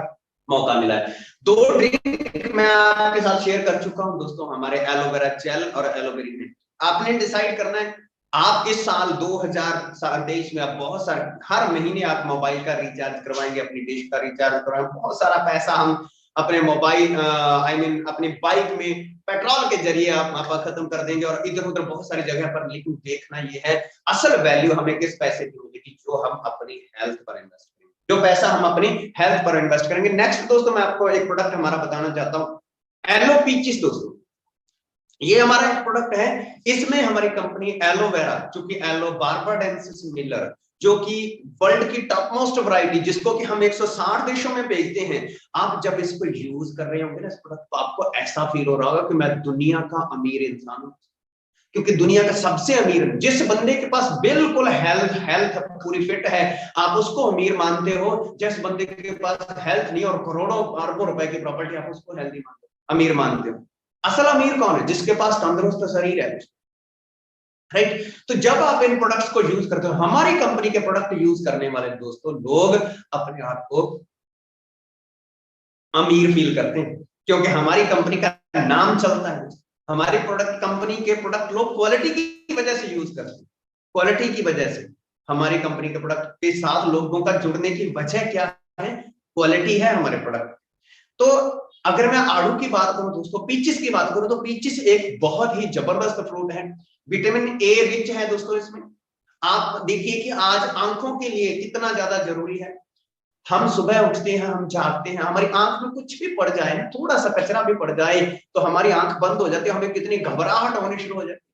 मौका मिला है। 2 ड्रिंक मैं आपके साथ शेयर कर चुका हूं दोस्तों, हमारे एलोवेरा जेल और एलोवेरी में। आपने डिसाइड करना है, आप इस साल 2023 में आप बहुत सारे हर महीने आप मोबाइल का रिचार्ज करवाएंगे, अपनी डिश का रिचार्ज करवाएंगे, बहुत सारा पैसा हम अपने मोबाइल अपनी बाइक में पेट्रोल के जरिए आप खत्म कर देंगे, और इधर उधर बहुत सारी जगह पर। लेकिन देखना यह है असल वैल्यू हमें किस पैसे की मिलेगी? जो हम अपनी हेल्थ पर इन्वेस्ट करेंगे, जो पैसा हम अपनी हेल्थ पर इन्वेस्ट करेंगे। नेक्स्ट दोस्तों मैं आपको एक प्रोडक्ट हमारा बताना चाहता हूँ, एलो पीचिस। दोस्तों ये हमारा एक प्रोडक्ट है, इसमें हमारी कंपनी एलोवेरा, चूंकि एलो बार्बाडेंसिस मिलर, जो कि वर्ल्ड की टॉप मोस्ट वैरायटी, जिसको कि हम 160 देशों में बेचते हैं, आप जब इसको यूज कर रहे होंगे ना इस प्रोडक्ट को, आपको ऐसा फील हो रहा होगा कि मैं दुनिया का अमीर इंसान हूं। क्योंकि दुनिया का सबसे अमीर, जिस बंदे के पास बिल्कुल हेल्थ पूरी फिट है, आप उसको अमीर मानते हो। जिस बंदे के पास हेल्थ नहीं और करोड़ों अरबों रुपए की प्रॉपर्टी, आप उसको हेल्थी मानते हो, अमीर मानते हो। असल अमीर कौन है? जिसके पास तंदुरुस्त शरीर है, राइट? तो जब आप इन प्रोडक्ट्स को यूज करते हो, हमारी कंपनी के प्रोडक्ट यूज करने वाले दोस्तों लोग अपने आप को अमीर फील करते हैं, क्योंकि हमारी कंपनी का नाम चलता है। हमारी प्रोडक्ट कंपनी के प्रोडक्ट लोग क्वालिटी की वजह से यूज करते हैं, क्वालिटी की वजह से। हमारी कंपनी के प्रोडक्ट के साथ लोगों का जुड़ने की वजह क्या है? क्वालिटी है हमारे प्रोडक्ट। तो अगर मैं आड़ू की बात करूं दोस्तों, पीचिस की बात करूं, तो पीचिस एक बहुत ही जबरदस्त फ्रूट है, विटामिन ए रिच है दोस्तों इसमें। आप देखिए कि आज आंखों के लिए कितना ज्यादा जरूरी है। हम सुबह उठते हैं, हम जागते हैं, हमारी आंख में कुछ भी पड़ जाए, थोड़ा सा कचरा भी पड़ जाए, तो हमारी आंख बंद हो जाती है, हमें कितनी घबराहट होनी शुरू हो जाती है।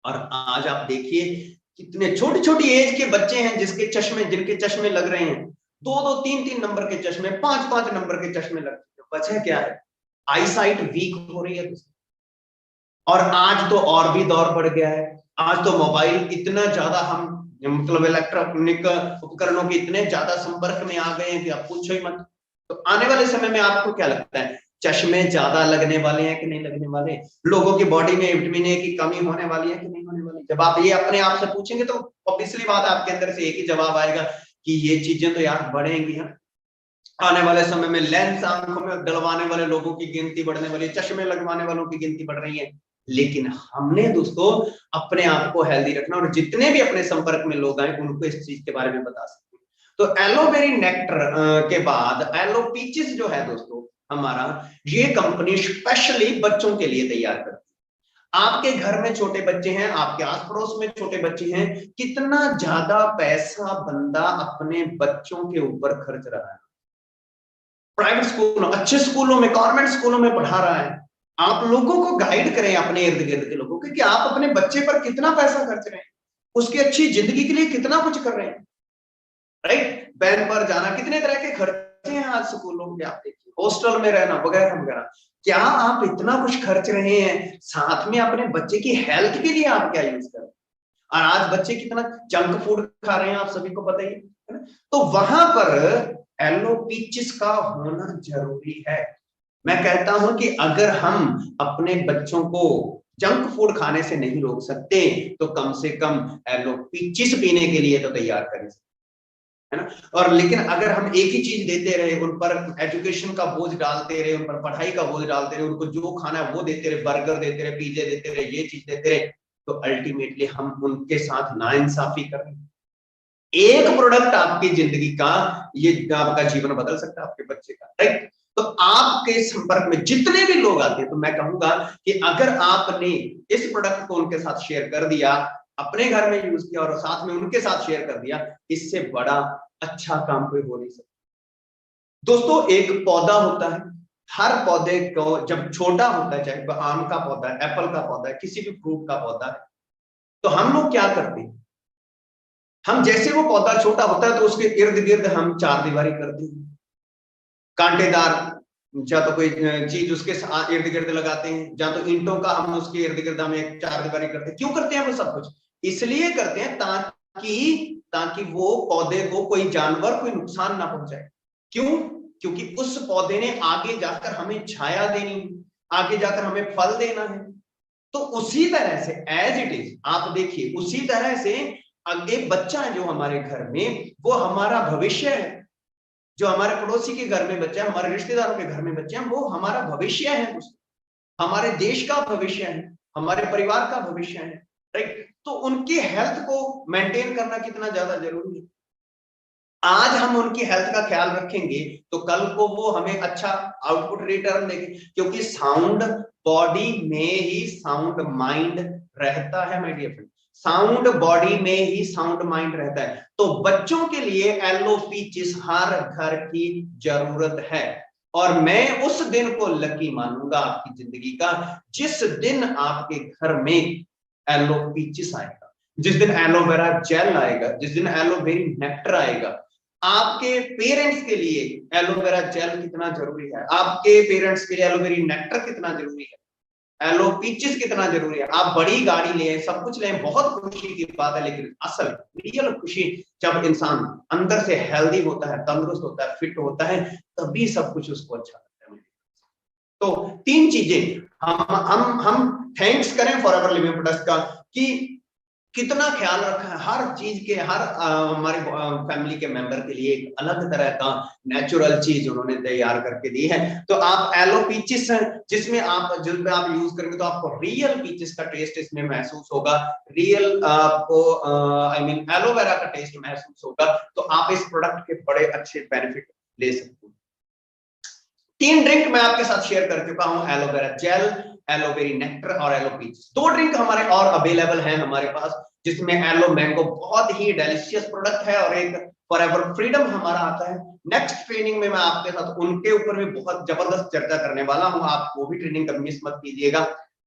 और आज आप देखिए कितने छोटी छोटी एज के बच्चे हैं जिनके चश्मे लग रहे हैं, 2-2, 3-3 नंबर के चश्मे, 5-5 नंबर के चश्मे लगते हैं। वजह क्या है? आई साइट वीक हो रही है। और आज तो और भी दौर बढ़ गया है, आज तो मोबाइल इतना ज्यादा हम मतलब इलेक्ट्रॉनिक उपकरणों के इतने ज्यादा संपर्क में आ गए हैं कि आप पूछो ही मत। तो आने वाले समय में आपको क्या लगता है, चश्मे ज्यादा लगने वाले हैं कि नहीं लगने वाले? लोगों की बॉडी में विटामिन ए की कमी होने वाली है कि नहीं होने वाली? जब आप ये अपने आप से पूछेंगे तो ऑब्वियसली बात है, आपके अंदर से एक ही जवाब आएगा कि ये चीजें तो यार बढ़ेंगी। हाँ, आने वाले समय में लेंस आंखों में डलवाने वाले लोगों की गिनती बढ़ने वाली है, चश्मे लगवाने वालों की गिनती बढ़ रही है। लेकिन हमने दोस्तों अपने आप को हेल्दी रखना, और जितने भी अपने संपर्क में लोग आए उनको इस चीज के बारे में बता सकते हैं। तो एलोवेरी नेक्टर के बाद एलो पीचिस जो है दोस्तों हमारा, ये कंपनी स्पेशली बच्चों के लिए तैयार करती है। आपके घर में छोटे बच्चे हैं, आपके आस पड़ोस में छोटे बच्चे हैं, कितना ज्यादा पैसा बंदा अपने बच्चों के ऊपर खर्च रहा है। प्राइवेट स्कूलों, अच्छे स्कूलों में, गवर्नमेंट स्कूलों में पढ़ा रहा है। आप लोगों को गाइड करें, अपने इर्द गिर्द के लोगों को, कि आप अपने बच्चे पर कितना पैसा खर्च रहे हैं, उसकी अच्छी जिंदगी के लिए कितना कुछ कर रहे हैं, राइट? बैन पर जाना, कितने तरह के खर्चे हैं आज स्कूलों में, आप देखिए, हॉस्टल में रहना वगैरह वगैरह। क्या आप इतना कुछ खर्च रहे हैं, साथ में अपने बच्चे की हेल्थ के लिए आप क्या यूज कर रहे हैं? और आज बच्चे कितना जंक फूड खा रहे हैं, आप सभी को पता ही है। तो वहां पर एलोपीचिस का होना जरूरी है। मैं कहता हूं कि अगर हम अपने बच्चों को जंक फूड खाने से नहीं रोक सकते तो कम से कम एलोपीचिस पीने के लिए तो तैयार करें, है ना। और लेकिन अगर हम एक ही चीज देते रहे, उन पर एजुकेशन का बोझ डालते रहे, उन पर पढ़ाई का बोझ डालते रहे, उनको जो खाना है वो देते रहे, बर्गर देते रहे, पिज्जे देते रहे, ये चीज देते रहे, तो अल्टीमेटली हम उनके साथ नाइंसाफी कर रहे हैं। एक प्रोडक्ट आपकी जिंदगी का, ये आपका जीवन बदल सकता है, आपके बच्चे का, राइट। तो आपके संपर्क में जितने भी लोग आते हैं, तो मैं कहूंगा कि अगर आपने इस प्रोडक्ट को उनके साथ शेयर कर दिया, अपने घर में यूज किया और साथ में उनके साथ शेयर कर दिया, इससे बड़ा अच्छा काम कोई हो नहीं सकता। दोस्तों, एक पौधा होता है, हर पौधे को जब छोटा होता है, चाहे वह आम का पौधा है, एप्पल का पौधा है, किसी भी फ्रूट का पौधा है, तो हम लोग क्या करते हैं, हम जैसे वो पौधा छोटा होता है तो उसके इर्द गिर्द हम चार दीवारी करते हैं, कांटेदार या तो कोई चीज उसके इर्द गिर्द लगाते हैं, या तो ईंटों का हम उसके इर्द गिर्द हम एक चार दीवारी करते हैं। क्यों करते हैं वो सब कुछ? इसलिए करते हैं ताकि वो पौधे को कोई जानवर कोई नुकसान ना पहुंचाए। क्यों? क्योंकि उस पौधे ने आगे जाकर हमें छाया देनी है, आगे जाकर हमें फल देना है। तो उसी तरह से एज इट इज, आप देखिए, उसी तरह से एक बच्चा है जो हमारे घर में, वो हमारा भविष्य है। जो हमारे पड़ोसी के घर में बच्चा है, हमारे रिश्तेदारों के घर में बच्चे हैं, वो हमारा भविष्य है, हमारे देश का भविष्य है, हमारे परिवार का भविष्य है, राइट। तो उनकी हेल्थ को मेंटेन करना कितना ज्यादा जरूरी है। आज हम उनकी हेल्थ का ख्याल रखेंगे तो कल को वो हमें अच्छा आउटपुट रिटर्न देंगे, क्योंकि साउंड बॉडी में ही साउंड माइंड रहता है my dear friend. Sound body में ही साउंड माइंड रहता है। तो बच्चों के लिए एलोपीचिस हर घर की जरूरत है। और मैं उस दिन को लकी मानूंगा आपकी जिंदगी का, जिस दिन आपके घर में एलोपीचिस आएगा, जिस दिन एलोवेरा जेल आएगा, जिस दिन एलोवेरी नेक्टर आएगा। आपके पेरेंट्स के लिए एलोवेरा जेल कितना जरूरी है, आपके पेरेंट्स के लिए एलोवेरी नेक्टर कितना जरूरी है, एलोपीचिस कितना जरूरी है। आप बड़ी गाड़ी लें, सब कुछ लें, बहुत खुशी की बात है, लेकिन असल रियल खुशी जब इंसान अंदर से हेल्दी होता है, तंदुरुस्त होता है, फिट होता है, तभी सब कुछ उसको अच्छा लगता है। तो तीन चीजें हम थैंक्स करें फॉरएवर लिविंग प्रोडक्ट्स का कि कितना ख्याल रखा है हर चीज के, हर हमारे फैमिली के मेंबर के लिए एक अलग तरह का नेचुरल चीज उन्होंने तैयार करके दी है। तो आप एलोपीचिस जिसमें आप यूज करेंगे तो आपको रियल पीचिस का टेस्ट इसमें महसूस होगा, रियल आपको आई मीन एलोवेरा का टेस्ट महसूस होगा। तो आप इस प्रोडक्ट के बड़े अच्छे बेनिफिट ले सकते हैं। 3 ड्रिंक मैं आपके साथ शेयर कर चुका हूं, एलोवेरा जेल, एलोवेरी नेक्टर और एलोपीचिस। 2 ड्रिंक हमारे और अवेलेबल हैं हमारे पास, जिसमें एलो मैंगो बहुत ही डेलिशियस प्रोडक्ट है, और एक फॉरएवर फ्रीडम हमारा आता है। नेक्स्ट ट्रेनिंग में मैं आपके साथ उनके ऊपर भी बहुत जबरदस्त चर्चा करने वाला हूं, आप वो भी ट्रेनिंग कभी मिस मत कीजिएगा।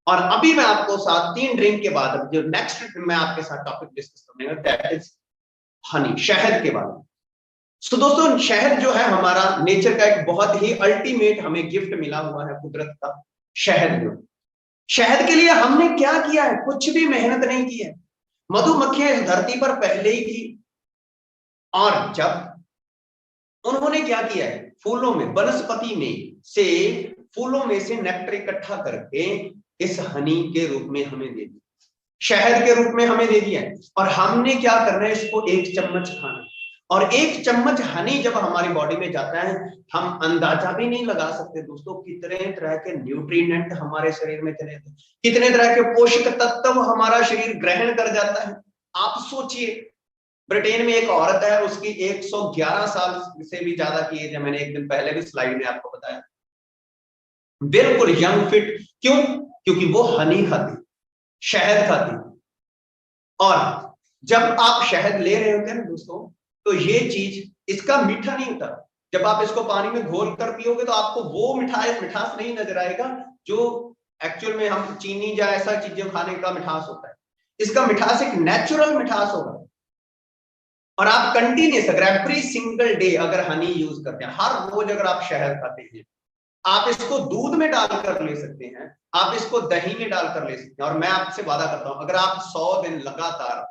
और अभी मैं आपको साथ 3 ड्रिंक के बाद जो नेक्स्ट मैं आपके साथ टॉपिक डिस्कस करने वाला, दैट इज हनी, शहद के बारे में। तो दोस्तों, शहद जो है हमारा नेचर का एक बहुत ही अल्टीमेट हमें गिफ्ट मिला हुआ है, कुदरत का शहद। जो शहद के लिए हमने क्या किया है? कुछ भी मेहनत नहीं की है। मधुमक्खियां इस धरती पर पहले ही थी, और जब उन्होंने क्या किया है, फूलों में, वनस्पति में से, फूलों में से नेक्टर इकट्ठा करके इस हनी के रूप में हमें दे दिया, शहद के रूप में हमें दे दिया है। और हमने क्या करना है, इसको 1 चम्मच खाना। और 1 चम्मच हनी जब हमारी बॉडी में जाता है, हम अंदाजा भी नहीं लगा सकते दोस्तों कितने तरह के न्यूट्रिएंट हमारे शरीर में चले जाते हैं, कितने तरह के पोषक तत्व हमारा शरीर ग्रहण कर जाता है। आप सोचिए, ब्रिटेन में एक औरत है, उसकी 111 साल से भी ज्यादा की एज है। मैंने एक दिन पहले भी स्लाइड में आपको बताया, बिल्कुल यंग फिट। क्यों? क्योंकि वो हनी खाती, शहद खाती। और जब आप शहद ले रहे होते हैं ना दोस्तों, तो ये चीज, इसका मीठा नहीं होता। जब आप इसको पानी में घोल कर पियोगे तो आपको वो मिठास नहीं नजर आएगा जो एक्चुअल में हम चीनी या ऐसा चीजें खाने का मिठास होता है। इसका मिठास एक नेचुरल मिठास होगा। और आप कंटिन्यूस, अगर एवरी सिंगल डे अगर हनी यूज करते हैं, हर रोज अगर आप शहद खाते हैं, आप इसको दूध में डालकर ले सकते हैं, आप इसको दही में डालकर ले सकते हैं। और मैं आपसे वादा करता हूं, अगर आप 100 दिन लगातार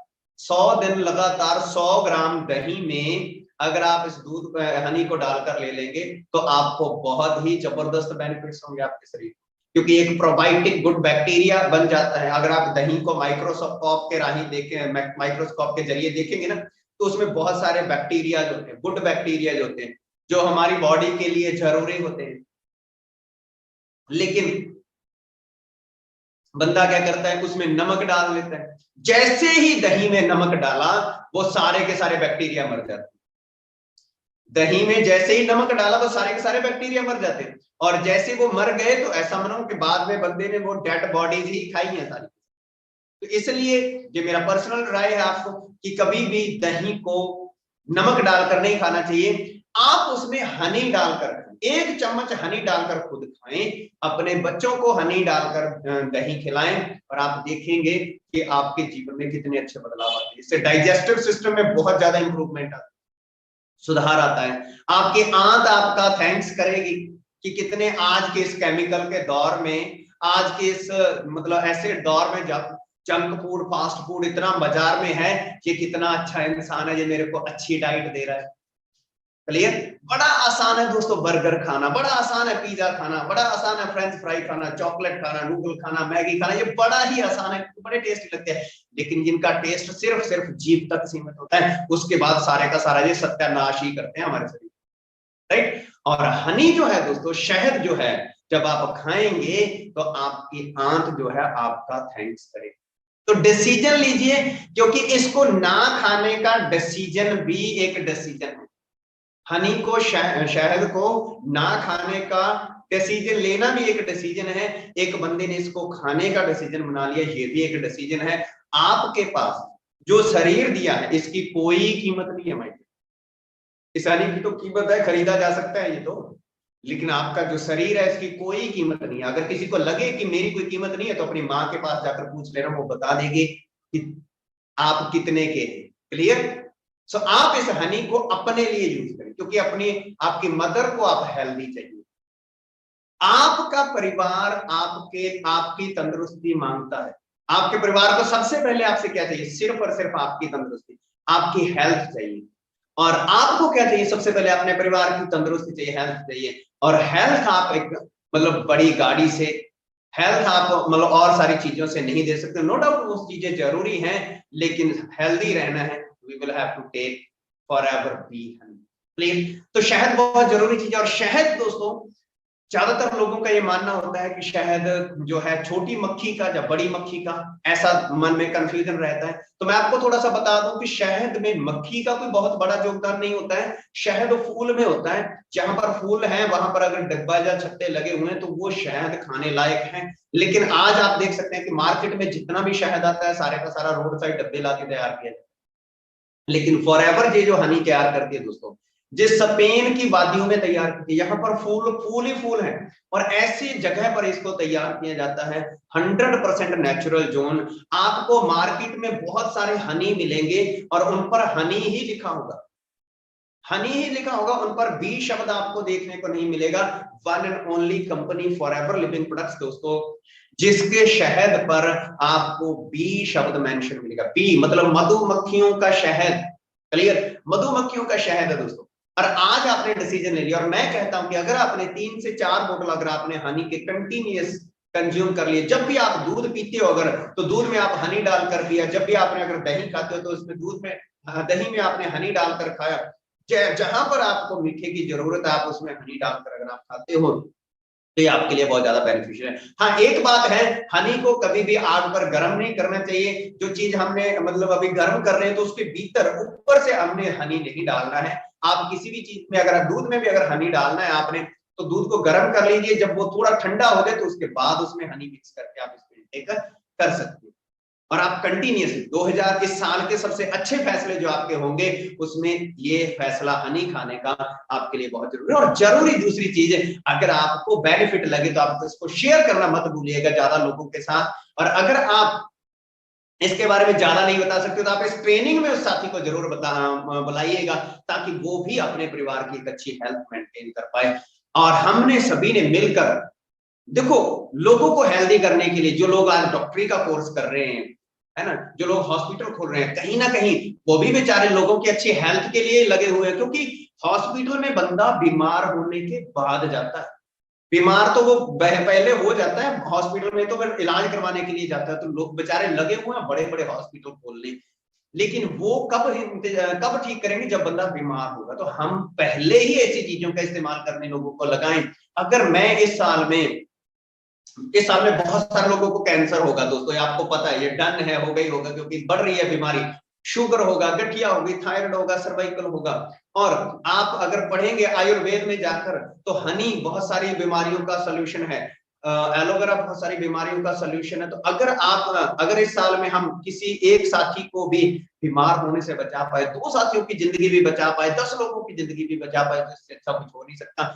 100 ग्राम दही में अगर आप इस दूध हनी को डालकर ले लेंगे तो आपको बहुत ही जबरदस्त बेनिफिट्स होंगे आपके शरीर, क्योंकि एक प्रोबायोटिक गुड बैक्टीरिया बन जाता है। अगर आप दही को माइक्रोस्कोप के राही देखें, माइक्रोस्कोप के जरिए देखेंगे ना, तो उसमें बहुत सारे बैक्टीरिया जो होते हैं, गुड बैक्टीरिया जो होते हैं, जो हमारी बॉडी के लिए जरूरी होते हैं। लेकिन बंदा क्या करता है, उसमें नमक डाल लेता है। जैसे ही दही में नमक डाला, वो सारे के सारे बैक्टीरिया मर जाते हैं। दही में जैसे ही नमक डाला, वो सारे के सारे बैक्टीरिया मर जाते हैं। और जैसे वो मर गए तो ऐसा मानो कि बाद में बंदे ने वो डेड बॉडीज ही खाई हैं सारी। तो इसलिए ये मेरा पर्सनल राय है आपको कि कभी भी दही को नमक डालकर नहीं खाना चाहिए। आप उसमें हनी डालकर, 1 चम्मच हनी डालकर खुद खाएं, अपने बच्चों को हनी डालकर दही खिलाएं, और आप देखेंगे कि आपके जीवन में कितने अच्छे बदलाव आते हैं। इससे डाइजेस्टिव सिस्टम में बहुत ज्यादा इंप्रूवमेंट आता है, सुधार आता है। आपकी आंत आपका थैंक्स करेगी कि कितने आज के इस केमिकल के दौर में, आज के इस मतलब ऐसे दौर में जब जंक फूड, फास्ट फूड इतना बाजार में है, कि कितना अच्छा इंसान है, ये मेरे को अच्छी डाइट दे रहा है। क्लियर? बड़ा आसान है दोस्तों बर्गर खाना, बड़ा आसान है पिज्जा खाना, बड़ा आसान है फ्रेंच फ्राई खाना, चॉकलेट खाना, नूडल खाना, मैगी खाना, ये बड़ा ही आसान है, बड़े टेस्टी लगते हैं। लेकिन जिनका टेस्ट सिर्फ जीभ तक सीमित होता है, उसके बाद सारे का सारा ये सत्यानाश ही करते हैं हमारे शरीर, राइट? और हनी जो है दोस्तों, शहद जो है, जब आप खाएंगे तो आपकी आंत जो है आपका थैंक्स करेगी। तो डिसीजन लीजिए, क्योंकि इसको ना खाने का डिसीजन भी एक डिसीजन है। हनी को, शहद को ना खाने का डिसीजन लेना भी एक डिसीजन है। एक बंदे ने इसको खाने का डिसीजन बना लिया, ये भी एक डिसीजन है। आपके पास जो शरीर दिया है, इसकी कोई कीमत नहीं है भाई। इस हनी की तो कीमत है, खरीदा जा सकता है ये तो, लेकिन आपका जो शरीर है इसकी कोई कीमत नहीं है। अगर किसी को लगे कि मेरी कोई कीमत नहीं है, तो अपनी माँ के पास जाकर पूछ लेना, वो बता देगी कि आप कितने के हैं। क्लियर? सो आप इस हनी को अपने लिए यूज करें, क्योंकि अपनी आपकी मदर को आप हेल्दी चाहिए। आपका परिवार आपकी तंदुरुस्ती मांगता है। आपके परिवार को सबसे पहले आपसे क्या चाहिए? सिर्फ और सिर्फ आपकी तंदुरुस्ती, आपकी हेल्थ चाहिए। और आपको क्या चाहिए? सबसे पहले अपने परिवार की तंदुरुस्ती चाहिए, हेल्थ चाहिए। और हेल्थ आप एक मतलब बड़ी गाड़ी से, हेल्थ आप मतलब और सारी चीजों से नहीं दे सकते। नो डाउट वो चीजें जरूरी हैं, लेकिन हेल्दी रहना है, we will have to take Forever bee honey. Please, तो शहद बहुत जरूरी चीज है। और शहद दोस्तों, ज्यादातर लोगों का ये मानना होता है कि शहद जो है छोटी मक्खी का या बड़ी मक्खी का, ऐसा मन में कंफ्यूजन रहता है। तो मैं आपको थोड़ा सा बता दूं कि शहद में मक्खी का कोई बहुत बड़ा योगदान नहीं होता है। शहद फूल में होता है। जहां पर फूल है वहां पर अगर डब्बा या छत्ते लगे हुए हैं तो वो शहद खाने लायक है। लेकिन आज आप देख सकते हैं कि मार्केट में जितना भी शहद आता है, सारे का सारा रोड साइड डब्बे लाके तैयार किया जाता है। लेकिन फॉरएवर ये जो हनी तैयार करती है दोस्तों, जिस स्पेन की वादियों में तैयार की, यहाँ पर फूल ही फूल है, और ऐसी जगह पर इसको तैयार किया जाता है। 100% नेचुरल जोन। आपको मार्केट में बहुत सारे हनी मिलेंगे और उन पर हनी ही लिखा होगा, हनी ही लिखा होगा, उन पर बी शब्द आपको देखने को नहीं मिलेगा। One and only company forever Living products दोस्तों, जिसके शहद पर आपको बी शब्द मेंशन मिलेगा। बी मतलब मधुमक्खियों का शहद। क्लियर? मधुमक्खियों का शहद है दोस्तों। और आज आपने डिसीजन ले लिया, और मैं कहता हूं कि अगर आपने 3 से 4 बोतल अगर आपने हनी के कंटिन्यूअस कंज्यूम कर लिए, जब भी आप दूध पीते हो अगर, तो दूध में आप हनी डालकर पिया, जब भी आपने अगर दही खाते हो तो उसमें दूध में दही में आपने हनी डालकर खाया, जहां पर आपको मीठे की जरूरत है आप उसमें हनी डालकर अगर आप खाते हो, तो ये आपके लिए बहुत ज्यादा बेनिफिशियल है। हाँ, एक बात है, हनी को कभी भी आग पर गर्म नहीं करना चाहिए। जो चीज हमने मतलब अभी गर्म कर रहे हैं तो उसके भीतर ऊपर से हमने हनी नहीं डालना है। आप किसी भी चीज में अगर दूध में भी अगर हनी डालना है आपने, तो दूध को गर्म कर लीजिए, जब वो थोड़ा ठंडा हो जाए तो उसके बाद उसमें हनी मिक्स करके आप इसको इंटेक कर सकते हैं। और आप कंटिन्यूसली 2000 इस साल के सबसे अच्छे फैसले जो आपके होंगे, उसमें ये फैसला हनी खाने का आपके लिए बहुत जरूरी है। और जरूरी दूसरी चीज है, अगर आपको बेनिफिट लगे तो आप इसको शेयर करना मत भूलिएगा ज्यादा लोगों के साथ। और अगर आप इसके बारे में ज्यादा नहीं बता सकते तो आप इस ट्रेनिंग में उस साथी को जरूर बुलाइएगा, ताकि वो भी अपने परिवार की एक अच्छी हेल्थ मेंटेन कर पाए। और हमने सभी ने मिलकर, देखो, लोगों को हेल्दी करने के लिए जो लोग आज डॉक्टरी का कोर्स कर रहे हैं, है ना, जो लोग हॉस्पिटल खोल रहे हैं, कहीं ना कहीं वो भी बेचारे लोगों की अच्छी हेल्थ के लिए लगे हुए हैं, क्योंकि हॉस्पिटल में बंदा बीमार होने के बाद जाता है। बीमार तो वो पहले हो जाता है, हॉस्पिटल में तो फिर इलाज करवाने के लिए जाता है। तो लोग बेचारे लगे हुए हैं बड़े बड़े हॉस्पिटल खोलने, लेकिन वो कब ठीक करेंगे, जब बंदा बीमार होगा। तो हम पहले ही ऐसी चीजों का इस्तेमाल करने लोगों को लगाएं। अगर मैं इस साल में बहुत सारे लोगों को कैंसर होगा दोस्तों, ये आपको पता है, ये डन है, हो गई होगा, क्योंकि बढ़ रही है बीमारी। शुगर होगा, गठिया होगी, थायराइड होगा, सर्वाइकल होगा। और आप अगर पढ़ेंगे आयुर्वेद में जाकर, तो हनी बहुत सारी बीमारियों का सोल्यूशन है, एलोवेरा बहुत सारी बीमारियों का सोल्यूशन है। तो अगर इस साल में हम किसी एक साथी को भी बीमार होने से बचा पाए, 2 साथियों की जिंदगी भी बचा पाए, 10 लोगों की जिंदगी भी बचा पाए, तो इससे अच्छा कुछ हो नहीं सकता।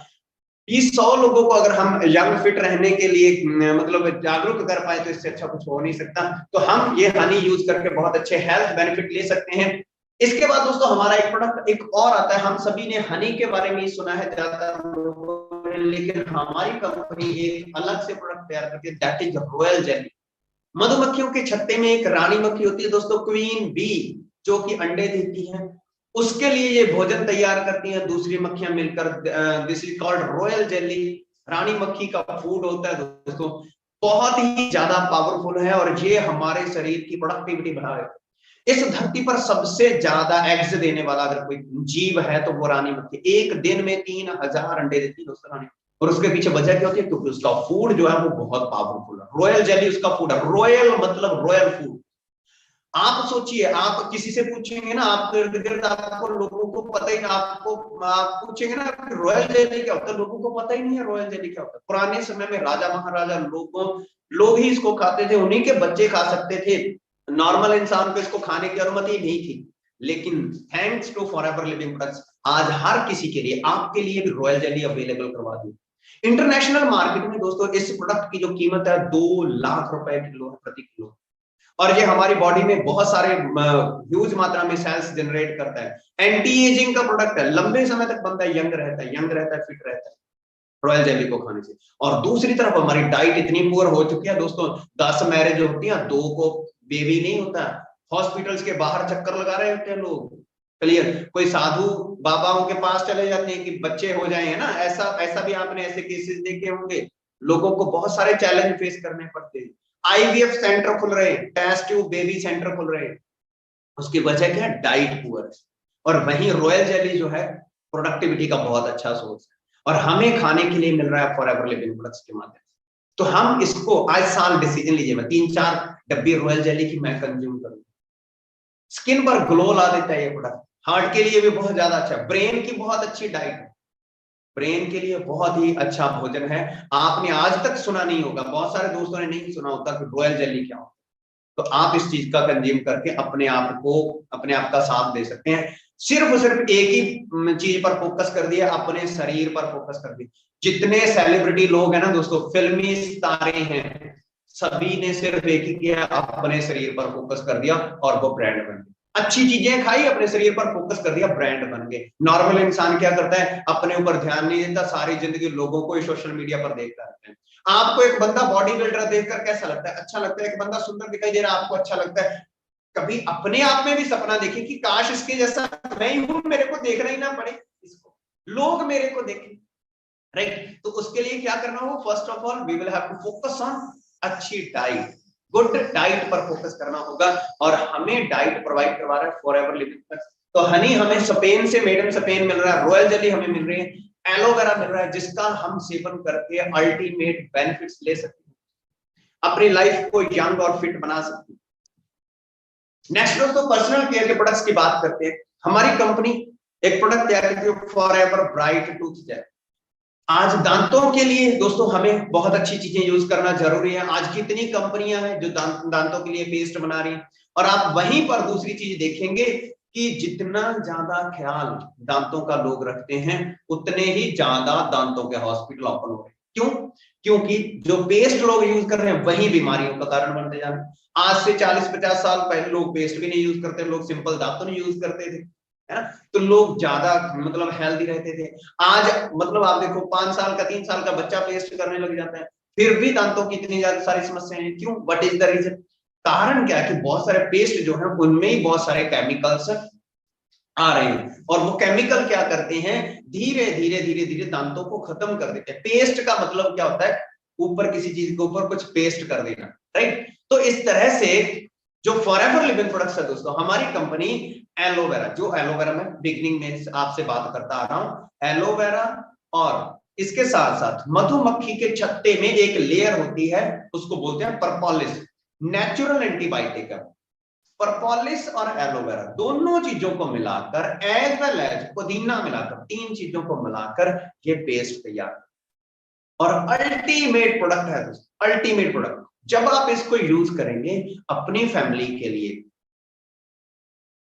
100 लोगों को अगर हम यंग फिट रहने के लिए मतलब जागरूक कर पाए, तो इससे अच्छा कुछ हो नहीं सकता। तो हम ये हनी यूज करके बहुत अच्छे हेल्थ बेनिफिट ले सकते हैं। इसके बाद दोस्तों हमारा एक प्रोडक्ट एक और आता है। हम सभी ने हनी के बारे में ही सुना है ज्यादा लोगों ने, लेकिन हमारी कंपनी एक अलग से प्रोडक्ट तैयार करती है, दैट इज रॉयल जेली। मधुमक्खियों के छत्ते में एक रानी मक्खी होती है दोस्तों, क्वीन बी, जो कि अंडे देती है। उसके लिए ये भोजन तैयार करती हैं दूसरी मक्खियां मिलकर, this is called royal jelly. रानी मक्खी का फूड होता है दोस्तों, बहुत ही ज्यादा पावरफुल है, और ये हमारे शरीर की प्रोडक्टिविटी बढ़ाए। इस धरती पर सबसे ज्यादा एग्स देने वाला अगर कोई जीव है तो वो रानी मक्खी। एक दिन में 3000 अंडे देती है दोस्तों रानी। और उसके पीछे वजह क्या होती है, क्योंकि उसका फूड जो है वो बहुत पावरफुल है। रॉयल जेली उसका फूड है। रॉयल मतलब रॉयल फूड। आप सोचिए, आप किसी से पूछेंगे ना, आपके इर्द गिर्द आपको लोगों को पता ही, आप पूछेंगे ना रॉयल जेली क्या होता है, लोगों को पता ही नहीं है रॉयल जेली क्या होता है। पुराने समय में राजा महाराजा लोग ही इसको खाते थे, उन्हीं के बच्चे खा सकते थे, नॉर्मल इंसान को इसको खाने की अनुमति नहीं थी। लेकिन thanks to Forever Living Products, आज हर किसी के लिए, आपके लिए भी रॉयल जेली अवेलेबल करवा दी। इंटरनेशनल मार्केट में दोस्तों इस प्रोडक्ट की जो कीमत है 2 लाख रुपए किलो है, प्रति किलो। और ये हमारी बॉडी में बहुत सारे ह्यूज मात्रा में सेल्स जनरेट करता है। एंटी एजिंग का प्रोडक्ट है, लंबे समय तक बंदा यंग रहता है, फिट रहता है रॉयल जेली को खाने से। और दूसरी तरफ हमारी डाइट इतनी पुअर हो चुकी है दोस्तों, 10 मैरिज होती है, 2 को बेबी नहीं होता, हॉस्पिटल्स के बाहर चक्कर लगा रहे होते हैं लोग। क्लियर, कोई साधु बाबाओं के पास चले जाते हैं कि बच्चे हो जाए, है ना, ऐसा भी आपने ऐसे केसेस देखे होंगे। लोगों को बहुत सारे चैलेंज फेस करने पड़ते हैं। आईवीएफ सेंटर खुल रहे हैं, टेस्ट ट्यूब बेबी सेंटर खुल रहे हैं। उसकी वजह क्या है, डाइट पुअर। और वहीं रॉयल जेली जो है प्रोडक्टिविटी का बहुत अच्छा सोर्स है, और हमें खाने के लिए मिल रहा है फॉरएवर लिविंग प्रोडक्ट्स के माध्यम से। तो हम इसको आज साल डिसीजन लीजिए, मैं 3-4 डब्बी रॉयल जेली की मैं कंज्यूम करूंगा। स्किन पर ग्लो ला देता है ये प्रोडक्ट, हार्ट के लिए भी बहुत ज्यादा अच्छा, ब्रेन की बहुत अच्छी डाइट है, ब्रेन के लिए बहुत ही अच्छा भोजन है। आपने आज तक सुना नहीं होगा, बहुत सारे दोस्तों ने नहीं सुना होता कि रॉयल जेली क्या होता है। तो आप इस चीज का कंज्यूम करके अपने आप का साथ दे सकते हैं। सिर्फ एक ही चीज पर फोकस कर दिया, अपने शरीर पर फोकस कर दिया। जितने सेलिब्रिटी लोग हैं ना दोस्तों, फिल्मी सितारे हैं, सभी ने सिर्फ एक ही किया, अपने शरीर पर फोकस कर दिया और वो ब्रांड बन गए। अच्छी चीजें खाई, अपने शरीर पर फोकस कर दिया, ब्रांड बन गए। नॉर्मल इंसान क्या करता है, अपने ऊपर ध्यान नहीं देता, सारी जिंदगी लोगों को ही सोशल मीडिया पर देखता रहता है। आपको एक बंदा बॉडी बिल्डर देखकर कैसा लगता है, अच्छा लगता है। एक बंदा सुंदर दिखाई दे रहा है, आपको अच्छा लगता है। कभी अपने आप में भी सपना देखिए कि काश इसके जैसा मैं ही हूं, मेरे को देखना ही ना पड़े इसको, लोग मेरे को देखें, राइट। तो उसके लिए क्या करना हो, first of all we will have to focus on अच्छी डाइट, गुड डाइट पर फोकस करना होगा। और हमें डाइट प्रोवाइड करवा रहा है फॉरएवर लिविंग प्रोडक्ट्स। तो हनी हमें स्पेन से, मेड इन स्पेन मिल रहा है, रॉयल जेली हमें मिल रही है, एलोवेरा मिल रहा है, जिसका हम सेवन करके अल्टीमेट बेनिफिट्स ले सकते हैं, अपनी लाइफ को यंग और फिट बना सकते हैं। नेक्स्ट दोस्तों पर्सनल केयर के प्रोडक्ट्स की बात करते हैं। हमारी कंपनी एक प्रोडक्ट तैयार करती है, फॉरएवर ब्राइट टूथ जेल। आज दांतों के लिए दोस्तों हमें बहुत अच्छी चीजें यूज करना जरूरी है। आज कितनी कंपनियां हैं जो दांतों के लिए पेस्ट बना रही हैं, और आप वहीं पर दूसरी चीज देखेंगे कि जितना ज्यादा ख्याल दांतों का लोग रखते हैं, उतने ही ज्यादा दांतों के हॉस्पिटल ओपन हो रहे हैं। क्यों? क्योंकि जो पेस्ट लोग यूज कर रहे हैं वही बीमारियों का कारण बनते जा रहे हैं। आज से 40-50 साल पहले लोग पेस्ट भी नहीं यूज करते, लोग सिंपल दातुन यूज करते थे। है ना। तो लोग ज्यादा मतलब हेल्दी रहते थे। आज मतलब आप देखो 5 साल का 3 साल का बच्चा पेस्ट करने लग जाता है, फिर भी दांतों की इतनी ज्यादा सारी समस्याएं हैं। क्यों? What is the reason? कारण क्या है कि बहुत सारे पेस्ट जो है उनमें ही बहुत सारे केमिकल्स आ रहे हैं, और वो केमिकल क्या करते हैं, धीरे धीरे धीरे धीरे दांतों को खत्म कर देते हैं। पेस्ट का मतलब क्या होता है? ऊपर किसी चीज के ऊपर कुछ पेस्ट कर देना, राइट। तो इस तरह से जो फॉरएवर लिविंग प्रोडक्ट्स है दोस्तों, हमारी कंपनी एलोवेरा, जो एलोवेरा मैं बिगनिंग में आपसे बात करता आ रहा हूं, एलोवेरा और इसके साथ साथ मधुमक्खी के छत्ते में एक लेयर होती है, उसको बोलते हैं परपोलिस, नेचुरल एंटीबायोटिक है। परपोलिस और एलोवेरा दोनों चीजों को मिलाकर एज वेल एज पुदीना मिलाकर, तीन चीजों को मिलाकर ये पेस्ट तैयार, और अल्टीमेट प्रोडक्ट है दोस्तों, अल्टीमेट प्रोडक्ट। जब आप इसको यूज करेंगे अपनी फैमिली के लिए,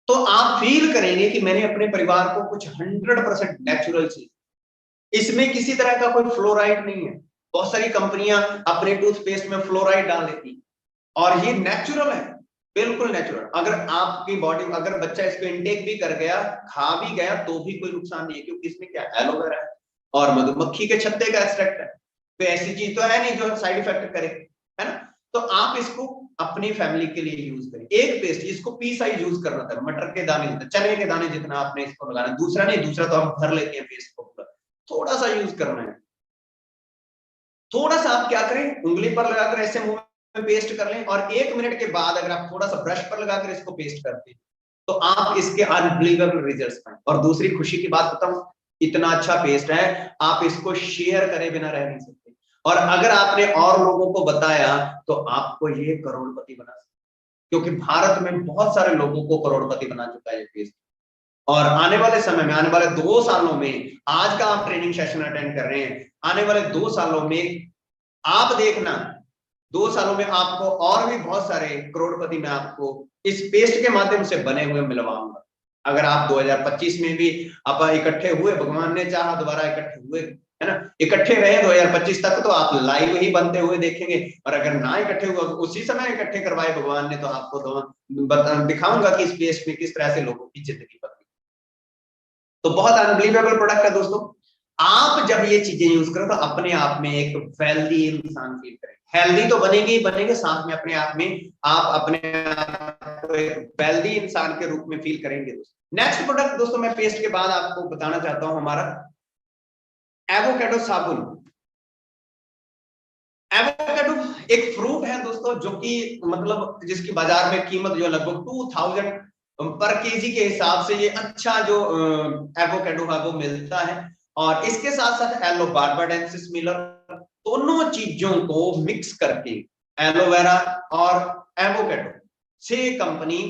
तो आप फील करेंगे कि मैंने अपने परिवार को कुछ 100% नेचुरल चीज, इसमें किसी तरह का कोई फ्लोराइड नहीं है। बहुत सारी कंपनियां अपने टूथपेस्ट में फ्लोराइड डाल देती, और ये नेचुरल है, बिल्कुल नेचुरल। अगर आपकी बॉडी, अगर बच्चा इसको इनटेक भी कर गया, खा भी गया, तो भी कोई नुकसान नहीं है, क्योंकि इसमें क्या एलोवेरा है और मधुमक्खी के छत्ते का एक्सट्रैक्ट है। तो ऐसी चीज तो है नहीं जो साइड इफेक्ट करे, है ना। तो आप इसको अपनी फैमिली के लिए यूज करें। एक पेस्ट, इसको पीस साइज यूज करना था, मटर के दाने जितना, चने के दाने जितना आपने इसको लगाना, दूसरा नहीं, दूसरा तो हम भर लेते हैं पेस्ट को पूरा, थोड़ा सा यूज करना है। थोड़ा सा आप क्या करें, उंगली पर लगाकर ऐसे मुंह में पेस्ट कर लें, और 1 मिनट के बाद अगर आप थोड़ा सा ब्रश पर लगाकर इसको पेस्ट करते हैं, तो आप इसके अनबिलीवेबल रिजल्ट्स पाएं। और दूसरी खुशी की बात बताऊं, इतना अच्छा पेस्ट है, आप इसको शेयर करे बिना रह नहीं सकते। और अगर आपने और लोगों को बताया, तो आपको ये करोड़पति बना सकते, क्योंकि भारत में बहुत सारे लोगों को करोड़पति बना चुका है ये पेस्ट। और आने वाले समय में, आने वाले 2 सालों में, आज का आप ट्रेनिंग सेशन अटेंड कर रहे हैं, आने वाले 2 सालों में आप देखना, 2 सालों में आपको और भी बहुत सारे करोड़पति मैं आपको इस पेस्ट के माध्यम से बने हुए मिलवाऊंगा। अगर आप 2025 में भी आप इकट्ठे हुए, भगवान ने चाहा दोबारा इकट्ठे हुए, है ना, इकट्ठे रहे 2025 तक, तो आप लाइव ही बनते हुए देखेंगे। और अगर ना इकट्ठे हुए, उसी समय इकट्ठे करवाए भगवान ने, तो आपको तो दिखाऊंगा कि इस पेस्ट में किस तरह से लोगों की जिंदगी बदली। तो बहुत अनबिलीवेबल प्रोडक्ट है दोस्तों। आप जब ये चीजें यूज करो, तो अपने आप में एक वेल्दी इंसान फील करें। हेल्दी तो बनेंगे ही बनेंगे, साथ में अपने आप में आप अपने आप को एक वेल्दी इंसान के रूप में फील करेंगे दोस्तों। नेक्स्ट प्रोडक्ट दोस्तों मैं पेस्ट के बाद आपको बताना चाहता हूं, हमारा एवोकाडो साबुन। एवोकाडो एक फ्रूट है दोस्तों, जो कि मतलब जिसकी बाजार में कीमत जो लगभग 2000 पर केजी के हिसाब से ये अच्छा जो एवोकाडो है वो मिलता है। और इसके साथ साथ एलो बार्बाडेंसिस मिलर, दोनों चीजों को मिक्स करके एलोवेरा और एवोकाडो से कंपनी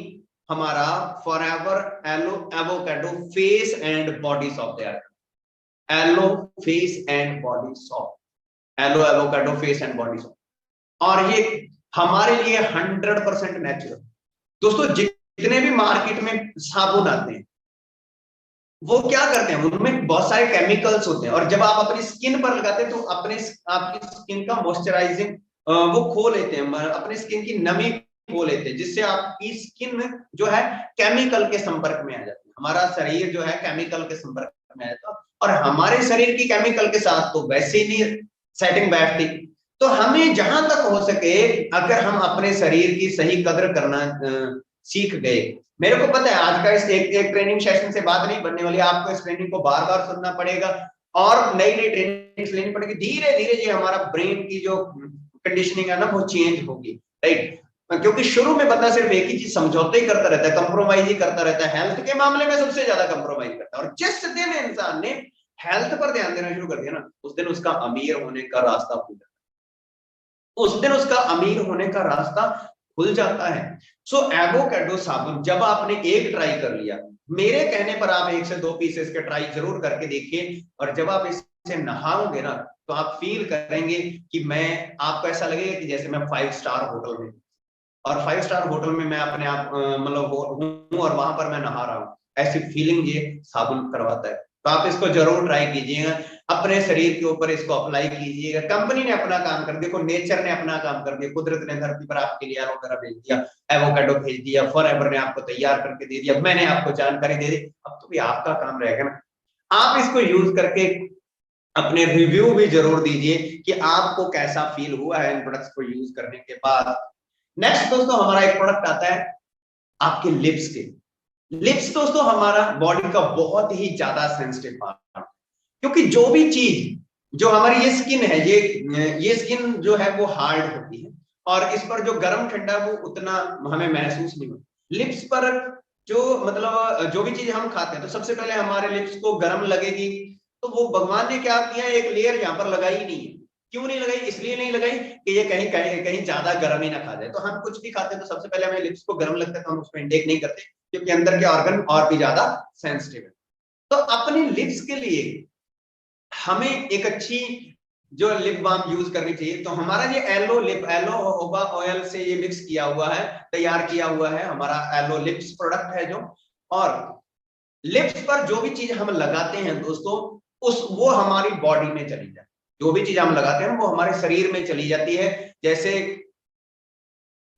हमारा Forever aloe avocado face and body soap तैयार करती है। Aloe face and body soap, aloe avocado face and body soap, और ये हमारे लिए 100% नेचुरल। दोस्तों जितने भी मार्केट में साबुन आते हैं, वो क्या करते हैं, उनमें बहुत सारे केमिकल्स होते हैं, और जब आप अपनी स्किन पर लगाते हैं, तो अपने आपकी स्किन का मॉइस्चराइजिंग वो खो लेते हैं, अपनी स्किन की नमी खो लेते हैं, जिससे आपकी स्किन जो है केमिकल के संपर्क में आ जाती है। हमारा शरीर जो है केमिकल के संपर्क में आ जाता है, और हमारे शरीर की केमिकल के साथ तो वैसे ही नहीं सेटिंग बैठती। तो हमें जहां तक हो सके, अगर हम अपने शरीर की सही कदर करना सीख गए, मेरे को पता है आज का इस एक ट्रेनिंग सेशन से बात नहीं बनने वाली, आपको इस ट्रेनिंग को बार बार सुनना पड़ेगा और नई नई ट्रेनिंग लेनी पड़ेगी। धीरे धीरे ये हमारा ब्रेन की जो कंडीशनिंग है ना, वो चेंज होगी, राइट। क्योंकि शुरू में बंदा सिर्फ एक ही चीज समझौते ही करता रहता है, कंप्रोमाइज ही करता रहता है, हेल्थ के मामले में सबसे ज्यादा कंप्रोमाइज करता है। और जिस दिन इंसान ने हेल्थ पर ध्यान देना शुरू कर दिया ना, उस दिन उसका अमीर होने का रास्ता खुल जाता है, उस दिन उसका अमीर होने का रास्ता खुल जाता है। सो एवोकाडो साबुन जब आपने एक ट्राई कर लिया, मेरे कहने पर आप 1 से 2 पीस इसके ट्राई जरूर करके देखिए, और जब आप इससे नहाओगे ना, तो आप फील करेंगे कि मैं, आपको ऐसा लगेगा कि जैसे मैं 5 स्टार होटल में, और 5 स्टार होटल में मैं अपने आप मतलब हूँ, और वहां पर मैं नहा रहा हूँ, ऐसी फीलिंग ये साबुन करवाता है। तो आप इसको जरूर ट्राई कीजिएगा। अपने शरीर के ऊपर इसको अप्लाई कीजिएगा। कंपनी ने अपना काम कर दिया, देखो नेचर ने अपना काम कर दिया, कुदरत ने धरती पर आपके लिए एलोवेरा भेज दिया, एवोकाडो भेज दिया, फॉरएवर ने आपको तैयार करके दे दिया, मैंने आपको जानकारी दे दी, अब तो भी आपका काम रहेगा ना। आप इसको यूज करके अपने रिव्यू भी जरूर दीजिए कि आपको कैसा फील हुआ है इन प्रोडक्ट्स को यूज करने के बाद। नेक्स्ट दोस्तों हमारा एक प्रोडक्ट आता है आपके लिप्स के। लिप्स दोस्तों हमारा बॉडी का बहुत ही ज्यादा सेंसिटिव पार्ट, क्योंकि जो भी चीज, जो हमारी ये स्किन है, ये स्किन जो है वो हार्ड होती है और इस पर जो गर्म ठंडा वो उतना हमें महसूस नहीं होता। लिप्स पर जो मतलब जो भी चीज हम खाते हैं तो सबसे पहले हमारे लिप्स को गर्म लगेगी, तो वो भगवान ने क्या किया, एक लेयर यहाँ पर लगाई ही नहीं है। क्यों नहीं लगाई? इसलिए नहीं लगाई कि ये कहीं कहीं कहीं ज्यादा गर्म ही ना खा जाए। तो हम कुछ भी खाते हैं तो सबसे पहले हमें लिप्स को गर्म लगता है तो हम उसको इंटेक नहीं करते, क्योंकि अंदर के ऑर्गन और भी ज्यादा सेंसिटिव है। तो अपने लिप्स के लिए हमें एक अच्छी जो लिप बाम यूज करनी चाहिए। तो हमारा ये एलो लिप, एलो होगा ऑयल से ये मिक्स किया हुआ है, तैयार किया हुआ है, हमारा एलो लिप्स प्रोडक्ट है जो। और लिप्स पर जो भी चीज हम लगाते हैं दोस्तों, वो हमारी बॉडी में चली जाती है। जो भी चीज हम लगाते हैं वो हमारे शरीर में चली जाती है। जैसे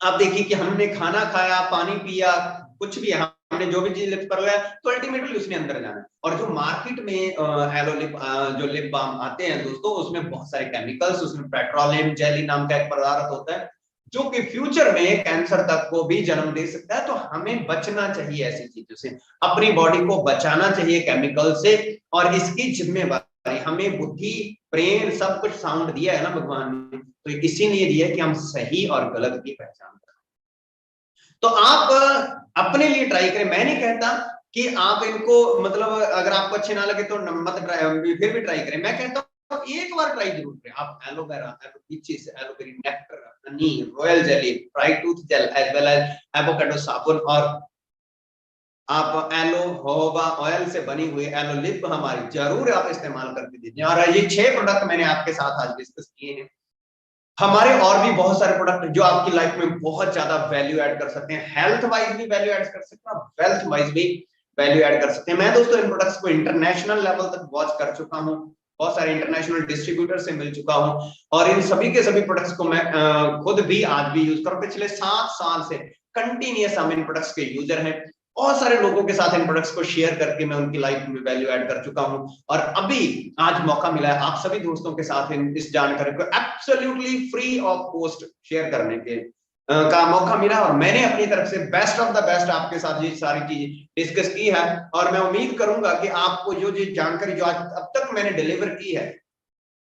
आप देखिए कि हमने खाना खाया, पानी पिया, कुछ भी हमने जो भी चीज लिप्स पर लगाया तो अल्टीमेटली उसने अंदर जाना है। और जो मार्केट में एलो लिप जो लिप बाम आते हैं दोस्तों, उसमें बहुत सारे केमिकल्स, उसमें पेट्रोलियम जेली नाम का एक पदार्थ होता है जो कि फ्यूचर में कैंसर तक को भी जन्म दे सकता है। तो हमें बचना चाहिए ऐसी चीजों से, अपनी बॉडी को बचाना चाहिए केमिकल से। और इसकी जिम्मेवारी हमें बुद्धि, ब्रेन, सब कुछ साउंड दिया है ना भगवान ने, तो इसीलिए दिया है कि हम सही और गलत की पहचान करें। तो आप अपने लिए ट्राई करें। मैं नहीं कहता कि आप इनको मतलब अगर आपको अच्छे ना लगे तो मत ट्राई, फिर भी ट्राई करें। मैं कहता हूँ एक बार ट्राई जरूर करें। आप एलोवेरा, एलोपीचिस, एलोवेरी nectar, honey, royal jelly, dry tooth gel as well as avocado साबुन, और आप एलो होबा ऑयल से बनी हुई एलो लिप हमारी जरूर आप इस्तेमाल करके दीजिए। और ये 6 प्रोडक्ट मैंने आपके साथ आज डिस्कस किए हैं। हमारे और भी बहुत सारे प्रोडक्ट जो आपकी लाइफ में बहुत ज्यादा वैल्यू ऐड कर सकते हैं, हेल्थ वाइज भी वैल्यू ऐड कर सकते हैं, वेल्थ वाइज भी वैल्यू ऐड कर सकते हैं। मैं दोस्तों इन प्रोडक्ट्स को इंटरनेशनल लेवल तक वॉच कर चुका हूं, बहुत सारे इंटरनेशनल डिस्ट्रीब्यूटर से मिल चुका हूं, और इन सभी के सभी प्रोडक्ट्स को मैं खुद भी आज भी यूज कर, पिछले 7 साल से कंटिन्यूअस हम इन प्रोडक्ट्स के यूजर हैं। बहुत सारे लोगों के साथ इन प्रोडक्ट्स को शेयर करके मैं उनकी लाइफ में वैल्यू ऐड कर चुका हूं, और अभी आज मौका मिला है आप सभी दोस्तों के साथ इस जानकारी को absolutely free of cost share करने के का मौका मिला। और मैंने अपनी तरफ से बेस्ट ऑफ द बेस्ट आपके साथ ये सारी चीजें डिस्कस की है, और मैं उम्मीद करूंगा कि आपको जो जानकारी जो आज अब तक मैंने डिलीवर की है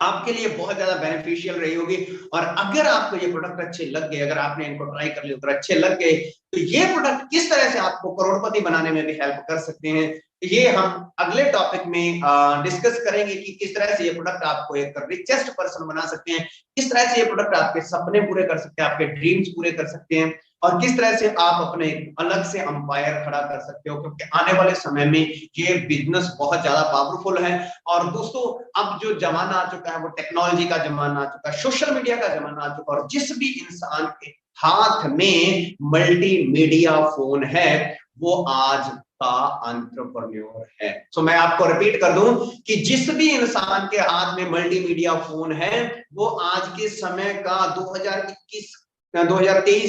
आपके लिए बहुत ज्यादा बेनिफिशियल रही होगी। और अगर आपको ये प्रोडक्ट अच्छे लग गए, अगर आपने इनको ट्राई कर लिया अगर अच्छे लग गए, तो ये प्रोडक्ट किस तरह से आपको करोड़पति बनाने में भी हेल्प कर सकते हैं, ये हम अगले टॉपिक में डिस्कस करेंगे कि किस तरह से ये प्रोडक्ट आपको एक रिचेस्ट पर्सन बना सकते हैं, किस तरह से ये प्रोडक्ट आपके सपने पूरे कर सकते हैं, आपके ड्रीम्स पूरे कर सकते हैं, और किस तरह से आप अपने अलग से अंपायर खड़ा कर सकते हो। क्योंकि आने वाले समय में ये बिजनेस बहुत ज्यादा पावरफुल है। और दोस्तों अब जो जमाना आ चुका है वो टेक्नोलॉजी का जमाना आ चुका है, सोशल मीडिया का जमाना आ चुका है, और जिस भी इंसान के हाथ में मल्टीमीडिया फोन है वो आज का एंटरप्रेन्योर है। तो मैं आपको रिपीट कर दूं कि जिस भी इंसान के हाथ में मल्टीमीडिया फोन है वो आज के समय का 2023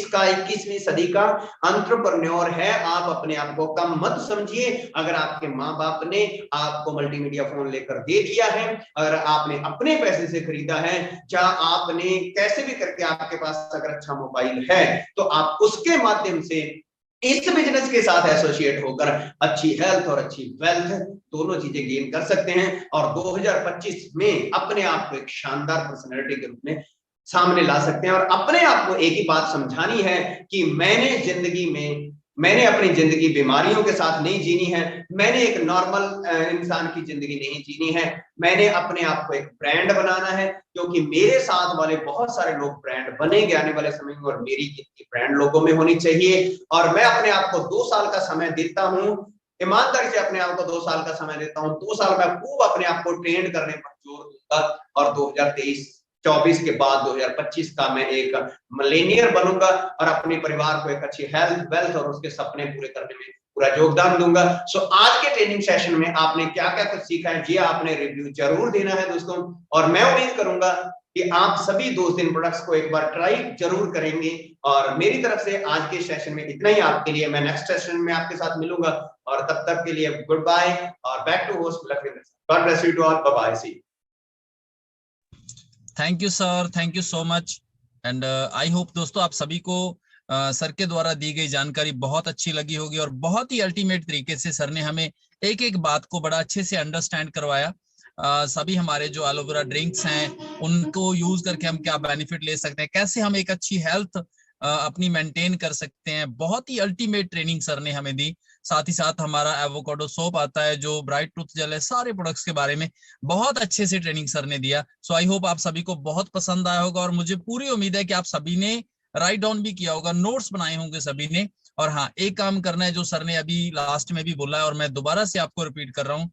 का 21वीं सदी का एंटरप्रेन्योर है। आप अपने आप को कम मत समझिए। अगर आपके माँ बाप ने आपको मल्टीमीडिया फोन लेकर दे दिया है, अगर आपने अपने पैसे से खरीदा है, या आपने कैसे भी करके आपके पास अगर अच्छा मोबाइल है, तो आप उसके माध्यम से इस बिजनेस के साथ एसोसिएट होकर अच्छी हेल्थ और अच्छी वेल्थ दोनों चीजें गेन कर सकते हैं, और 2025 में अपने आप को एक शानदार पर्सनैलिटी के रूप में सामने ला सकते हैं। और अपने आप को एक ही बात समझानी है कि मैंने अपनी जिंदगी बीमारियों के साथ नहीं जीनी है, मैंने एक नॉर्मल इंसान की जिंदगी नहीं जीनी है, मैंने अपने आप को एक ब्रांड बनाना है, क्योंकि मेरे साथ वाले बहुत सारे लोग ब्रांड बनेंगे आने वाले समय में, और मेरी जिंदगी ब्रांड लोगों में होनी चाहिए। और मैं अपने आप को 2 साल का समय देता हूं, ईमानदारी से अपने आप को 2 साल का समय देता हूं। 2 साल में खूब अपने आप को ट्रेंड करने पर जोर दूंगा, और 2023-24 के बाद 2025 का मैं एक मिलेनियर बनूंगा, और अपने परिवार को एक अच्छी हेल्थ, वेल्थ और उसके सपने पूरे करने में पूरा योगदान दूंगा। सो आज के ट्रेनिंग सेशन में आपने क्या क्या कुछ सीखा है, ये आपने रिव्यू जरूर देना है दोस्तों। और मैं उम्मीद करूंगा कि आप सभी दोस्त इन प्रोडक्ट्स को एक बार ट्राई जरूर करेंगे। और मेरी तरफ से आज के सेशन में इतना ही आपके लिए। मैं नेक्स्ट सेशन में आपके साथ मिलूंगा, और तब तक के लिए गुड बाय और back to host Lakhwinder. God bless you to all, bye bye, see. Thank you sir, thank you so much. And I hope दोस्तों आप सभी को सर के द्वारा दी गई जानकारी बहुत अच्छी लगी होगी, और बहुत ही अल्टीमेट तरीके से सर ने हमें एक एक बात को बड़ा अच्छे से अंडरस्टैंड करवाया। सभी हमारे जो एलोवेरा ड्रिंक्स हैं उनको यूज करके हम क्या बेनिफिट ले सकते हैं, कैसे हम एक अच्छी हेल्थ अपनी मेंटेन कर सकते हैं, बहुत ही अल्टीमेट ट्रेनिंग सर ने हमें दी। साथ ही साथ हमारा एवोकाडो सोप आता है, जो ब्राइट टूथ जेल है, सारे प्रोडक्ट्स के बारे में बहुत अच्छे से ट्रेनिंग सर ने दिया। सो आई होप आप सभी को बहुत पसंद आया होगा, और मुझे पूरी उम्मीद है कि आप सभी ने राइट डाउन भी किया होगा, नोट्स बनाए होंगे सभी ने। और हाँ, एक काम करना है जो सर ने अभी लास्ट में भी बोला है, और मैं दोबारा से आपको रिपीट कर रहा हूँ।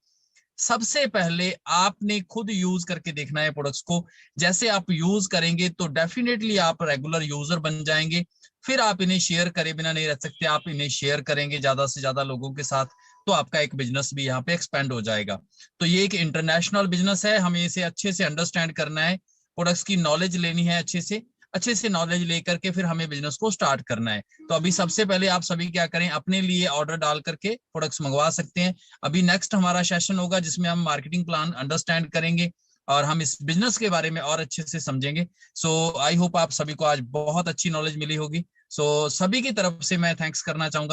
सबसे पहले आपने खुद यूज करके देखना है प्रोडक्ट्स को। जैसे आप यूज करेंगे तो डेफिनेटली आप रेगुलर यूजर बन जाएंगे। फिर आप इन्हें शेयर करे बिना नहीं रह सकते, आप इन्हें शेयर करेंगे ज्यादा से ज्यादा लोगों के साथ, तो आपका एक बिजनेस भी यहाँ पे एक्सपेंड हो जाएगा। तो ये एक इंटरनेशनल बिजनेस है, हमें इसे अच्छे से अंडरस्टैंड करना है, प्रोडक्ट्स की नॉलेज लेनी है, अच्छे से नॉलेज लेकर के फिर हमें बिजनेस को स्टार्ट करना है। तो अभी सबसे पहले आप सभी क्या करें, अपने लिए ऑर्डर डाल करके प्रोडक्ट्स मंगवा सकते हैं। अभी नेक्स्ट हमारा सेशन होगा जिसमें हम मार्केटिंग प्लान अंडरस्टैंड करेंगे, और हम इस बिजनेस के बारे में और अच्छे से समझेंगे। सो आई होप आप सभी को आज बहुत अच्छी नॉलेज मिली होगी। सो सभी की तरफ से मैं थैंक्स करना चाहूंगा।